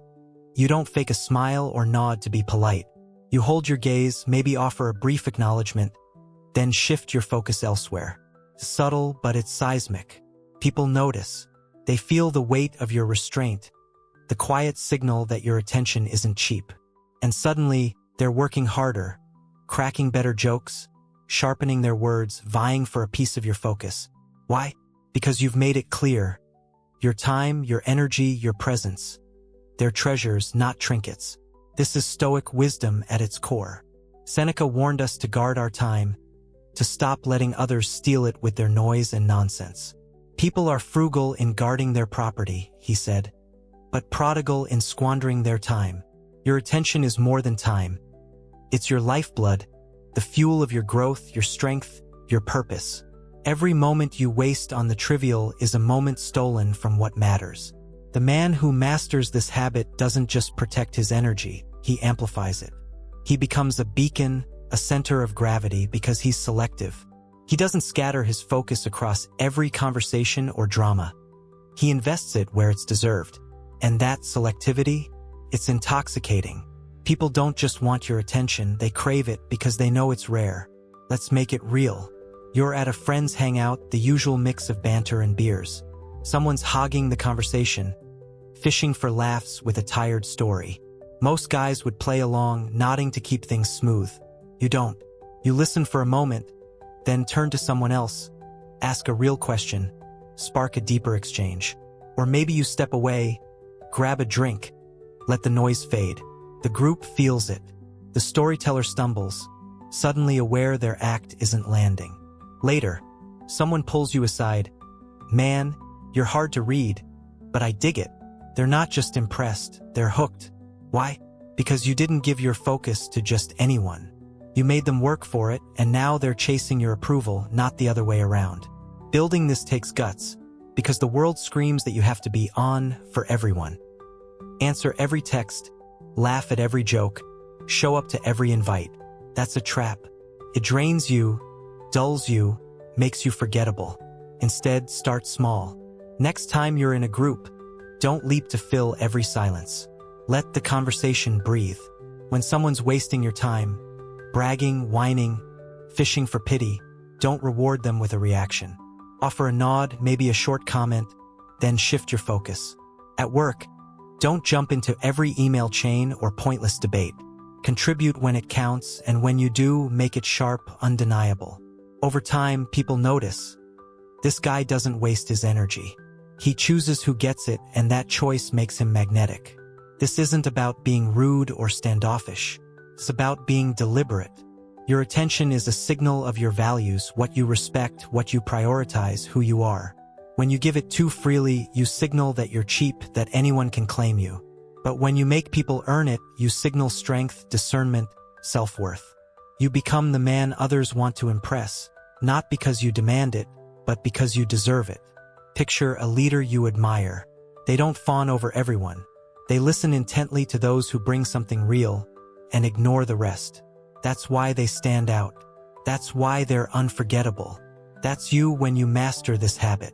Speaker 1: You don't fake a smile or nod to be polite. You hold your gaze, maybe offer a brief acknowledgement, then shift your focus elsewhere. Subtle, but it's seismic. People notice. They feel the weight of your restraint, the quiet signal that your attention isn't cheap. And suddenly, they're working harder, cracking better jokes, sharpening their words, vying for a piece of your focus. Why? Because you've made it clear. Your time, your energy, your presence. They're treasures, not trinkets. This is Stoic wisdom at its core. Seneca warned us to guard our time, to stop letting others steal it with their noise and nonsense. People are frugal in guarding their property, he said, but prodigal in squandering their time. Your attention is more than time. It's your lifeblood, the fuel of your growth, your strength, your purpose. Every moment you waste on the trivial is a moment stolen from what matters. The man who masters this habit doesn't just protect his energy, he amplifies it. He becomes a beacon, a center of gravity because he's selective. He doesn't scatter his focus across every conversation or drama. He invests it where it's deserved. And that selectivity, it's intoxicating. People don't just want your attention, they crave it because they know it's rare. Let's make it real. You're at a friend's hangout, the usual mix of banter and beers. Someone's hogging the conversation, fishing for laughs with a tired story. Most guys would play along, nodding to keep things smooth. You don't. You listen for a moment, then turn to someone else, ask a real question, spark a deeper exchange. Or maybe you step away, grab a drink, let the noise fade. The group feels it. The storyteller stumbles, suddenly aware their act isn't landing. Later, someone pulls you aside. Man, you're hard to read, but I dig it. They're not just impressed, they're hooked. Why? Because you didn't give your focus to just anyone. You made them work for it, and now they're chasing your approval, not the other way around. Building this takes guts, because the world screams that you have to be on for everyone. Answer every text, laugh at every joke, show up to every invite. That's a trap. It drains you, dulls you, makes you forgettable. Instead, start small. Next time you're in a group, don't leap to fill every silence. Let the conversation breathe. When someone's wasting your time, bragging, whining, fishing for pity, don't reward them with a reaction. Offer a nod, maybe a short comment, then shift your focus. At work, don't jump into every email chain or pointless debate. Contribute when it counts, and when you do, make it sharp, undeniable. Over time, people notice. This guy doesn't waste his energy. He chooses who gets it, and that choice makes him magnetic. This isn't about being rude or standoffish. It's about being deliberate. Your attention is a signal of your values, what you respect, what you prioritize, who you are. When you give it too freely, you signal that you're cheap, that anyone can claim you. But when you make people earn it, you signal strength, discernment, self-worth. You become the man others want to impress, not because you demand it, but because you deserve it. Picture a leader you admire. They don't fawn over everyone. They listen intently to those who bring something real and ignore the rest. That's why they stand out. That's why they're unforgettable. That's you when you master this habit.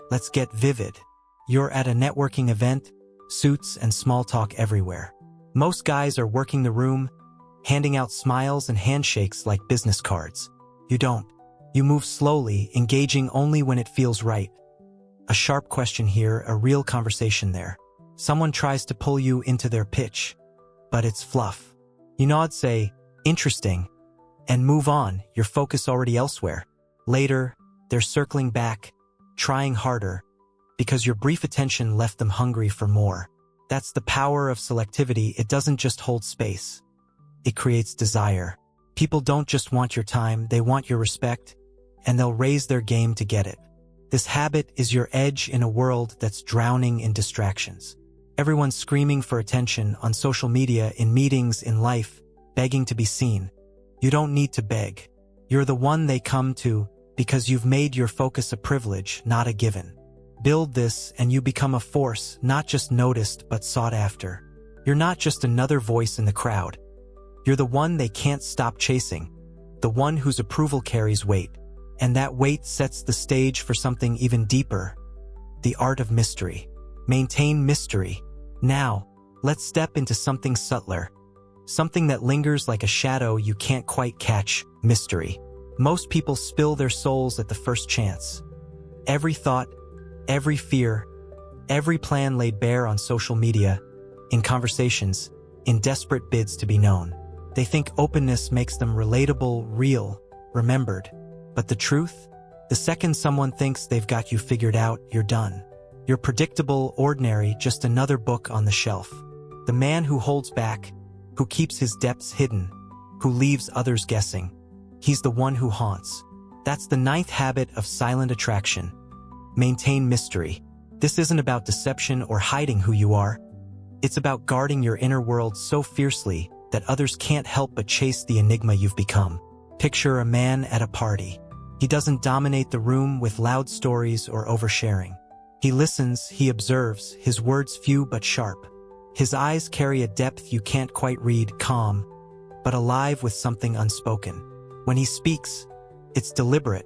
Speaker 1: Let's get vivid. You're at a networking event, suits and small talk everywhere. Most guys are working the room, handing out smiles and handshakes like business cards. You don't. You move slowly, engaging only when it feels right. A sharp question here, a real conversation there. Someone tries to pull you into their pitch, but it's fluff. You nod, say, interesting, and move on, your focus already elsewhere. Later, they're circling back, trying harder, because your brief attention left them hungry for more. That's the power of selectivity. It doesn't just hold space. It creates desire. People don't just want your time, they want your respect, and they'll raise their game to get it. This habit is your edge in a world that's drowning in distractions. Everyone's screaming for attention on social media, in meetings, in life, begging to be seen. You don't need to beg. You're the one they come to because you've made your focus a privilege, not a given. Build this and you become a force, not just noticed but sought after. You're not just another voice in the crowd. You're the one they can't stop chasing, the one whose approval carries weight. And that weight sets the stage for something even deeper, the art of mystery. Maintain mystery. Now, let's step into something subtler, something that lingers like a shadow you can't quite catch, mystery. Most people spill their souls at the first chance. Every thought, every fear, every plan laid bare on social media, in conversations, in desperate bids to be known. They think openness makes them relatable, real, remembered. But the truth? The second someone thinks they've got you figured out, you're done. You're predictable, ordinary, just another book on the shelf. The man who holds back, who keeps his depths hidden, who leaves others guessing. He's the one who haunts. That's the 9th habit of silent attraction. Maintain mystery. This isn't about deception or hiding who you are. It's about guarding your inner world so fiercely that others can't help but chase the enigma you've become. Picture a man at a party. He doesn't dominate the room with loud stories or oversharing. He listens, he observes, his words few but sharp. His eyes carry a depth you can't quite read, calm, but alive with something unspoken. When he speaks, it's deliberate,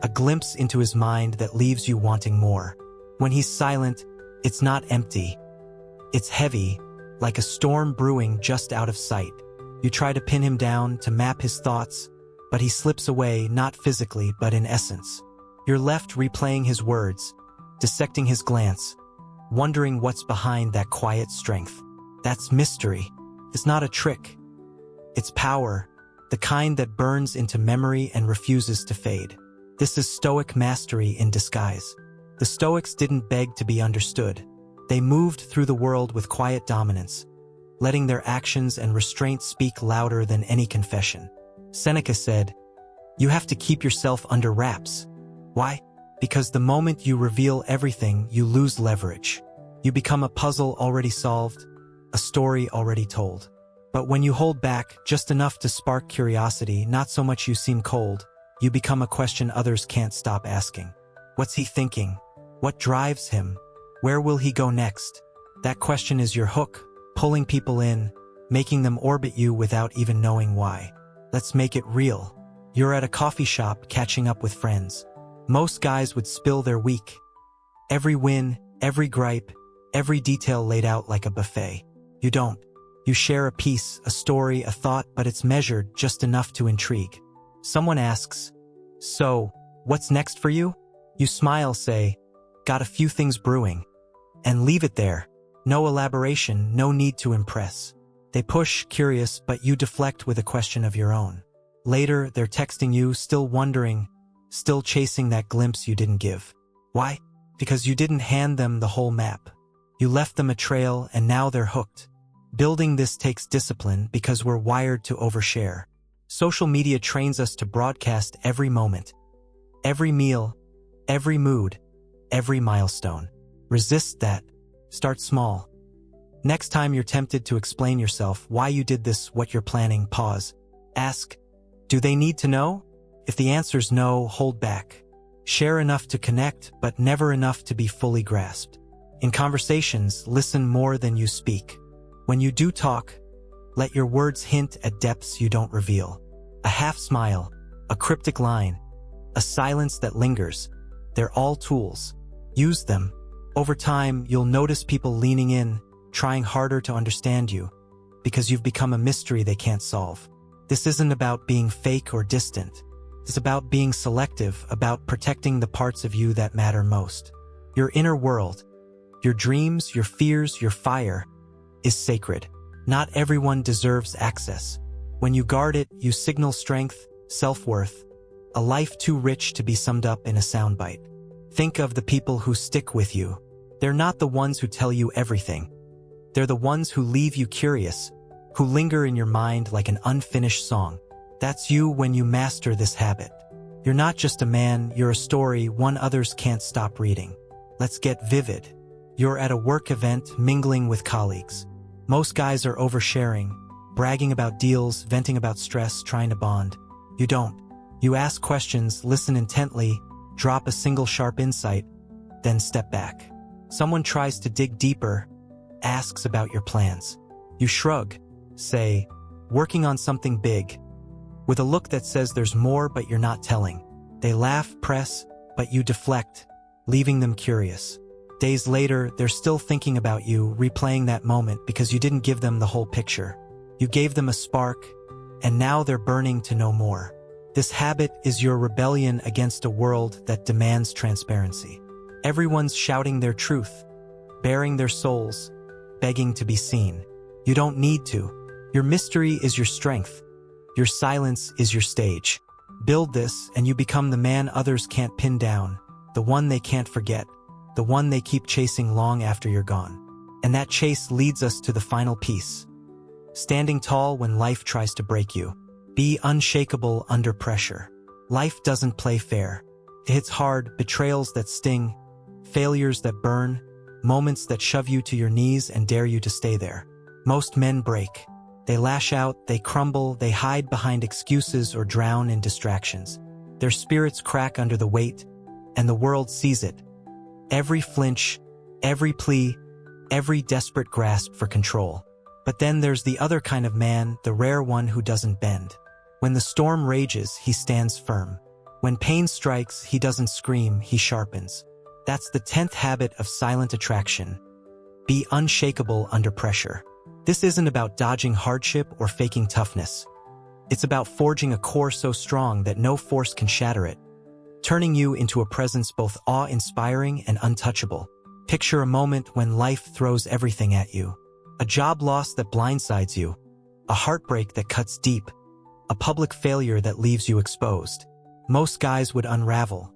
Speaker 1: a glimpse into his mind that leaves you wanting more. When he's silent, it's not empty. It's heavy, like a storm brewing just out of sight. You try to pin him down, to map his thoughts, but he slips away, not physically, but in essence. You're left replaying his words, dissecting his glance, wondering what's behind that quiet strength. That's mystery. It's not a trick. It's power, the kind that burns into memory and refuses to fade. This is Stoic mastery in disguise. The Stoics didn't beg to be understood. They moved through the world with quiet dominance, letting their actions and restraint speak louder than any confession. Seneca said, "You have to keep yourself under wraps." Why? Because the moment you reveal everything, you lose leverage. You become a puzzle already solved, a story already told. But when you hold back just enough to spark curiosity, not so much you seem cold, you become a question others can't stop asking. What's he thinking? What drives him? Where will he go next? That question is your hook, pulling people in, making them orbit you without even knowing why. Let's make it real. You're at a coffee shop catching up with friends. Most guys would spill their week. Every win, every gripe, every detail laid out like a buffet. You don't. You share a piece, a story, a thought, but it's measured just enough to intrigue. Someone asks, "So, what's next for you?" You smile, say, "Got a few things brewing," and leave it there. No elaboration, no need to impress. They push, curious, but you deflect with a question of your own. Later, they're texting you, still wondering, still chasing that glimpse you didn't give. Why? Because you didn't hand them the whole map. You left them a trail, and now they're hooked. Building this takes discipline because we're wired to overshare. Social media trains us to broadcast every moment, every meal, every mood, every milestone. Resist that. Start small. Next time you're tempted to explain yourself, why you did this, what you're planning, pause. Ask, do they need to know? If the answer's no, hold back. Share enough to connect, but never enough to be fully grasped. In conversations, listen more than you speak. When you do talk, let your words hint at depths you don't reveal. A half smile, a cryptic line, a silence that lingers. They're all tools. Use them. Over time, you'll notice people leaning in, trying harder to understand you, because you've become a mystery they can't solve. This isn't about being fake or distant. It's about being selective, about protecting the parts of you that matter most. Your inner world, your dreams, your fears, your fire, is sacred. Not everyone deserves access. When you guard it, you signal strength, self-worth, a life too rich to be summed up in a soundbite. Think of the people who stick with you. They're not the ones who tell you everything. They're the ones who leave you curious, who linger in your mind like an unfinished song. That's you when you master this habit. You're not just a man, you're a story, one others can't stop reading. Let's get vivid. You're at a work event, mingling with colleagues. Most guys are oversharing, bragging about deals, venting about stress, trying to bond. You don't. You ask questions, listen intently, drop a single sharp insight, then step back. Someone tries to dig deeper, asks about your plans. You shrug, say, working on something big, with a look that says there's more but you're not telling. They laugh, press, but you deflect, leaving them curious. Days later, they're still thinking about you, replaying that moment because you didn't give them the whole picture. You gave them a spark, and now they're burning to know more. This habit is your rebellion against a world that demands transparency. Everyone's shouting their truth, baring their souls, begging to be seen. You don't need to. Your mystery is your strength. Your silence is your stage. Build this and you become the man others can't pin down, the one they can't forget, the one they keep chasing long after you're gone. And that chase leads us to the final piece. Standing tall when life tries to break you. Be unshakable under pressure. Life doesn't play fair. It hits hard, betrayals that sting, failures that burn, moments that shove you to your knees and dare you to stay there. Most men break. They lash out, they crumble, they hide behind excuses or drown in distractions. Their spirits crack under the weight, and the world sees it. Every flinch, every plea, every desperate grasp for control. But then there's the other kind of man, the rare one who doesn't bend. When the storm rages, he stands firm. When pain strikes, he doesn't scream, he sharpens. That's the 10th habit of silent attraction. Be unshakable under pressure. This isn't about dodging hardship or faking toughness. It's about forging a core so strong that no force can shatter it, turning you into a presence both awe-inspiring and untouchable. Picture a moment when life throws everything at you. A job loss that blindsides you, a heartbreak that cuts deep, a public failure that leaves you exposed. Most guys would unravel,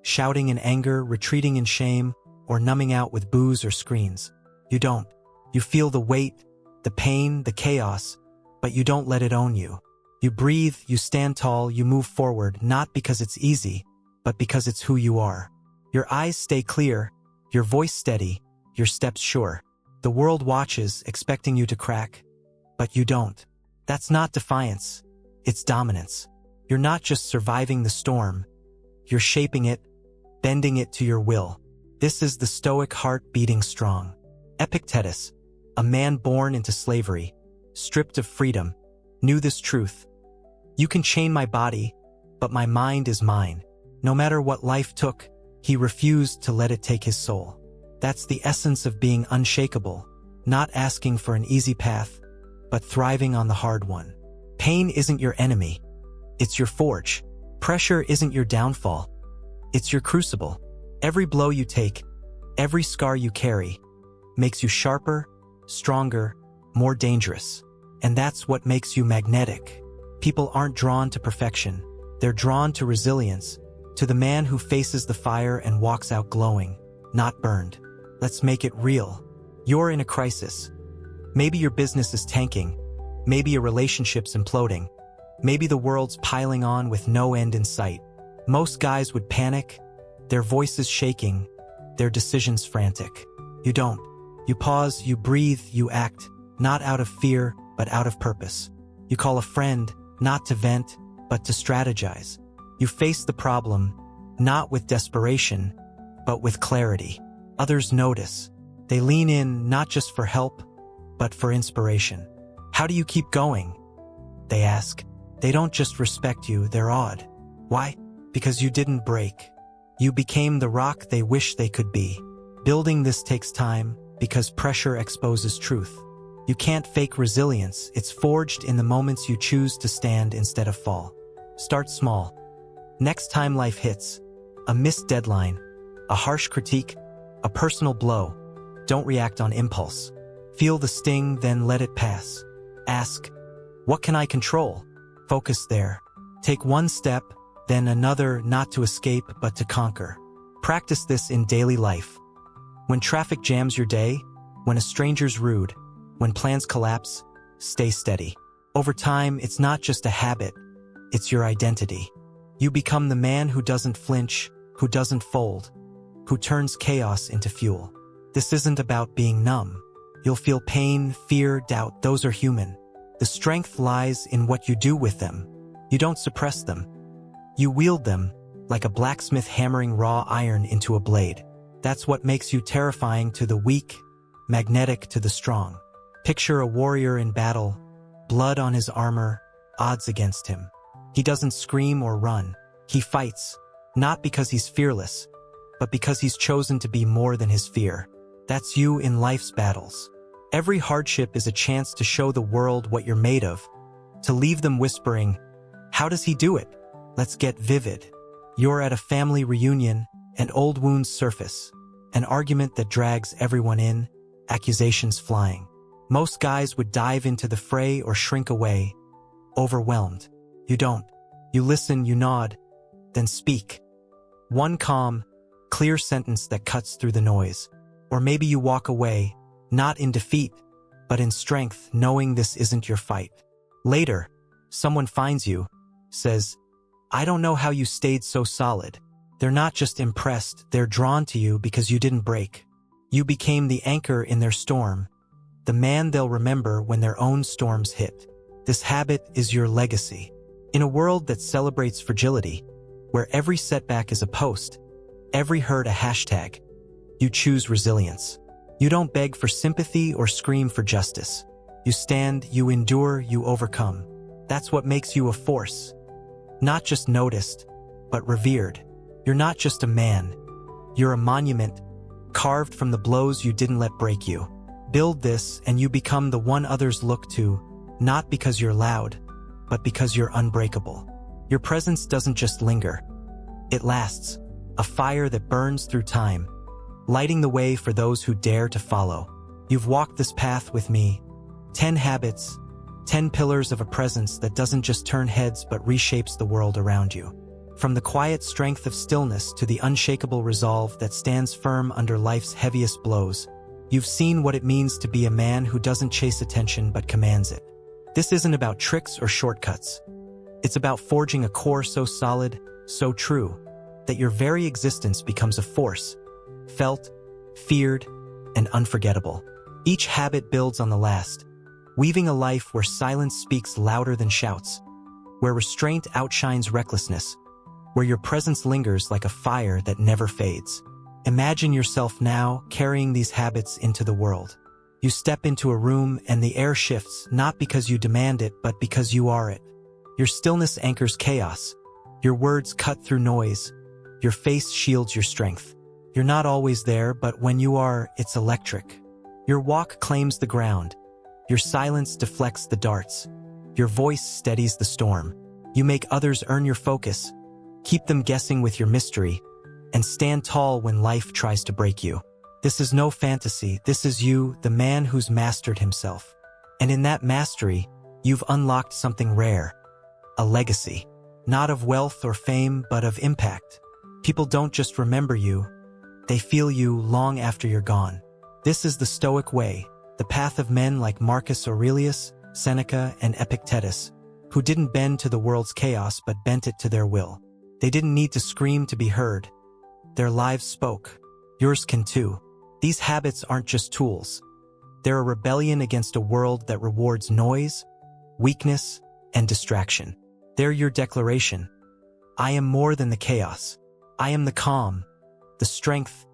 Speaker 1: shouting in anger, retreating in shame, or numbing out with booze or screens. You don't. You feel the weight, the pain, the chaos, but you don't let it own you. You breathe, you stand tall, you move forward, not because it's easy, but because it's who you are. Your eyes stay clear, your voice steady, your steps sure. The world watches, expecting you to crack, but you don't. That's not defiance, it's dominance. You're not just surviving the storm, you're shaping it, bending it to your will. This is the stoic heart beating strong. Epictetus, a man born into slavery, stripped of freedom, knew this truth. You can chain my body, but my mind is mine. No matter what life took, he refused to let it take his soul. That's the essence of being unshakable, not asking for an easy path, but thriving on the hard one. Pain isn't your enemy, it's your forge. Pressure isn't your downfall, it's your crucible. Every blow you take, every scar you carry, makes you sharper, stronger, more dangerous. And that's what makes you magnetic. People aren't drawn to perfection. They're drawn to resilience, to the man who faces the fire and walks out glowing, not burned. Let's make it real. You're in a crisis. Maybe your business is tanking. Maybe your relationship's imploding. Maybe the world's piling on with no end in sight. Most guys would panic, their voices shaking, their decisions frantic. You don't. You pause, you breathe, you act, not out of fear, but out of purpose. You call a friend, not to vent, but to strategize. You face the problem, not with desperation, but with clarity. Others notice. They lean in not just for help, but for inspiration. How do you keep going? They ask. They don't just respect you, they're awed. Why? Because you didn't break. You became the rock they wish they could be. Building this takes time, because pressure exposes truth. You can't fake resilience, it's forged in the moments you choose to stand instead of fall. Start small. Next time life hits, a missed deadline, a harsh critique, a personal blow, don't react on impulse. Feel the sting, then let it pass. Ask, what can I control? Focus there. Take one step, then another, not to escape, but to conquer. Practice this in daily life. When traffic jams your day, when a stranger's rude, when plans collapse, stay steady. Over time, it's not just a habit, it's your identity. You become the man who doesn't flinch, who doesn't fold, who turns chaos into fuel. This isn't about being numb. You'll feel pain, fear, doubt, those are human. The strength lies in what you do with them. You don't suppress them. You wield them, like a blacksmith hammering raw iron into a blade. That's what makes you terrifying to the weak, magnetic to the strong. Picture a warrior in battle, blood on his armor, odds against him. He doesn't scream or run. He fights, not because he's fearless, but because he's chosen to be more than his fear. That's you in life's battles. Every hardship is a chance to show the world what you're made of, to leave them whispering, how does he do it? Let's get vivid. You're at a family reunion, and old wounds surface. An argument that drags everyone in, accusations flying. Most guys would dive into the fray or shrink away, overwhelmed. You don't. You listen, you nod, then speak. One calm, clear sentence that cuts through the noise. Or maybe you walk away, not in defeat, but in strength, knowing this isn't your fight. Later, someone finds you, says, "I don't know how you stayed so solid." They're not just impressed, they're drawn to you because you didn't break. You became the anchor in their storm, the man they'll remember when their own storms hit. This habit is your legacy. In a world that celebrates fragility, where every setback is a post, every hurt a hashtag, you choose resilience. You don't beg for sympathy or scream for justice. You stand, you endure, you overcome. That's what makes you a force. Not just noticed, but revered. You're not just a man. You're a monument, carved from the blows you didn't let break you. Build this and you become the one others look to, not because you're loud, but because you're unbreakable. Your presence doesn't just linger. It lasts, a fire that burns through time, lighting the way for those who dare to follow. You've walked this path with me. 10 habits, 10 pillars of a presence that doesn't just turn heads but reshapes the world around you. From the quiet strength of stillness to the unshakable resolve that stands firm under life's heaviest blows, you've seen what it means to be a man who doesn't chase attention but commands it. This isn't about tricks or shortcuts. It's about forging a core so solid, so true, that your very existence becomes a force, felt, feared, and unforgettable. Each habit builds on the last, weaving a life where silence speaks louder than shouts, where restraint outshines recklessness, where your presence lingers like a fire that never fades. Imagine yourself now carrying these habits into the world. You step into a room and the air shifts, not because you demand it, but because you are it. Your stillness anchors chaos. Your words cut through noise. Your face shields your strength. You're not always there, but when you are, it's electric. Your walk claims the ground. Your silence deflects the darts. Your voice steadies the storm. You make others earn your focus. Keep them guessing with your mystery, and stand tall when life tries to break you. This is no fantasy. This is you, the man who's mastered himself. And in that mastery, you've unlocked something rare. A legacy. Not of wealth or fame, but of impact. People don't just remember you, they feel you long after you're gone. This is the Stoic way, the path of men like Marcus Aurelius, Seneca, and Epictetus, who didn't bend to the world's chaos but bent it to their will. They didn't need to scream to be heard. Their lives spoke. Yours can too. These habits aren't just tools. They're a rebellion against a world that rewards noise, weakness, and distraction. They're your declaration. I am more than the chaos. I am the calm, the strength,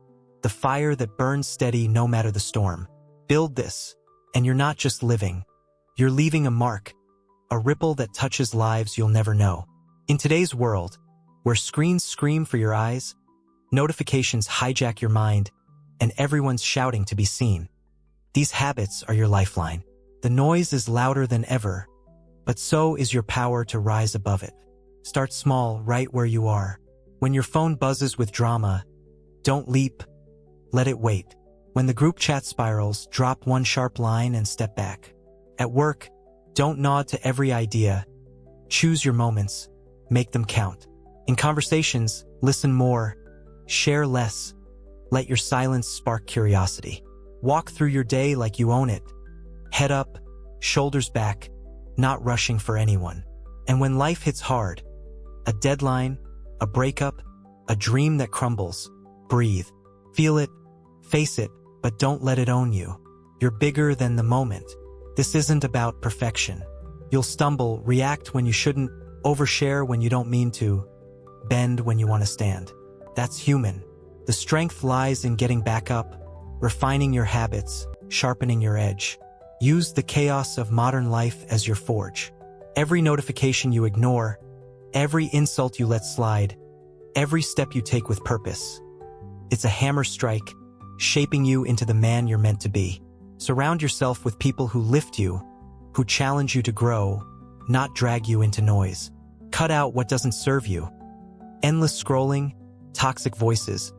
Speaker 1: the fire that burns steady no matter the storm. Build this, and you're not just living. You're leaving a mark, a ripple that touches lives you'll never know. In today's world, where screens scream for your eyes, notifications hijack your mind, and everyone's shouting to be seen, these habits are your lifeline. The noise is louder than ever, but so is your power to rise above it. Start small, right where you are. When your phone buzzes with drama, don't leap, let it wait. When the group chat spirals, drop one sharp line and step back. At work, don't nod to every idea. Choose your moments, make them count. In conversations, listen more, share less, let your silence spark curiosity. Walk through your day like you own it. Head up, shoulders back, not rushing for anyone. And when life hits hard, a deadline, a breakup, a dream that crumbles, breathe. Feel it, face it, but don't let it own you. You're bigger than the moment. This isn't about perfection. You'll stumble, react when you shouldn't, overshare when you don't mean to, bend when you want to stand. That's human. The strength lies in getting back up, refining your habits, sharpening your edge. Use the chaos of modern life as your forge. Every notification you ignore, every insult you let slide, every step you take with purpose. It's a hammer strike, shaping you into the man you're meant to be. Surround yourself with people who lift you, who challenge you to grow, not drag you into noise. Cut out what doesn't serve you. Endless scrolling, toxic voices,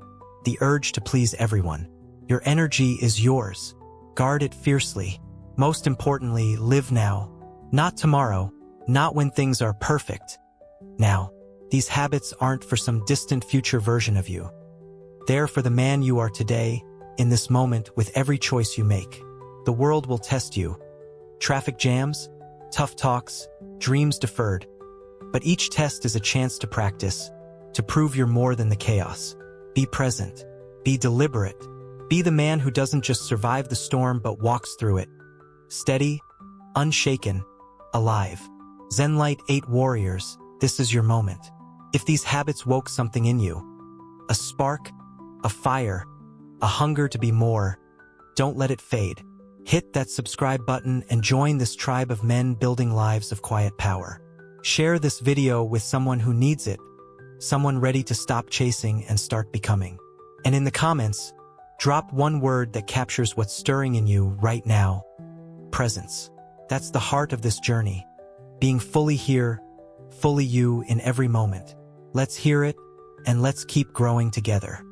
Speaker 1: the urge to please everyone. Your energy is yours. Guard it fiercely. Most importantly, live now. Not tomorrow, not when things are perfect. Now, these habits aren't for some distant future version of you. They're for the man you are today, in this moment, with every choice you make. The world will test you. Traffic jams, tough talks, dreams deferred. But each test is a chance to practice, to prove you're more than the chaos. Be present. Be deliberate. Be the man who doesn't just survive the storm but walks through it. Steady, unshaken, alive. Zenlight 8 Warriors, this is your moment. If these habits woke something in you, a spark, a fire, a hunger to be more, don't let it fade. Hit that subscribe button and join this tribe of men building lives of quiet power. Share this video with someone who needs it, someone ready to stop chasing and start becoming. And in the comments, drop one word that captures what's stirring in you right now. Presence. That's the heart of this journey. Being fully here, fully you in every moment. Let's hear it, and let's keep growing together.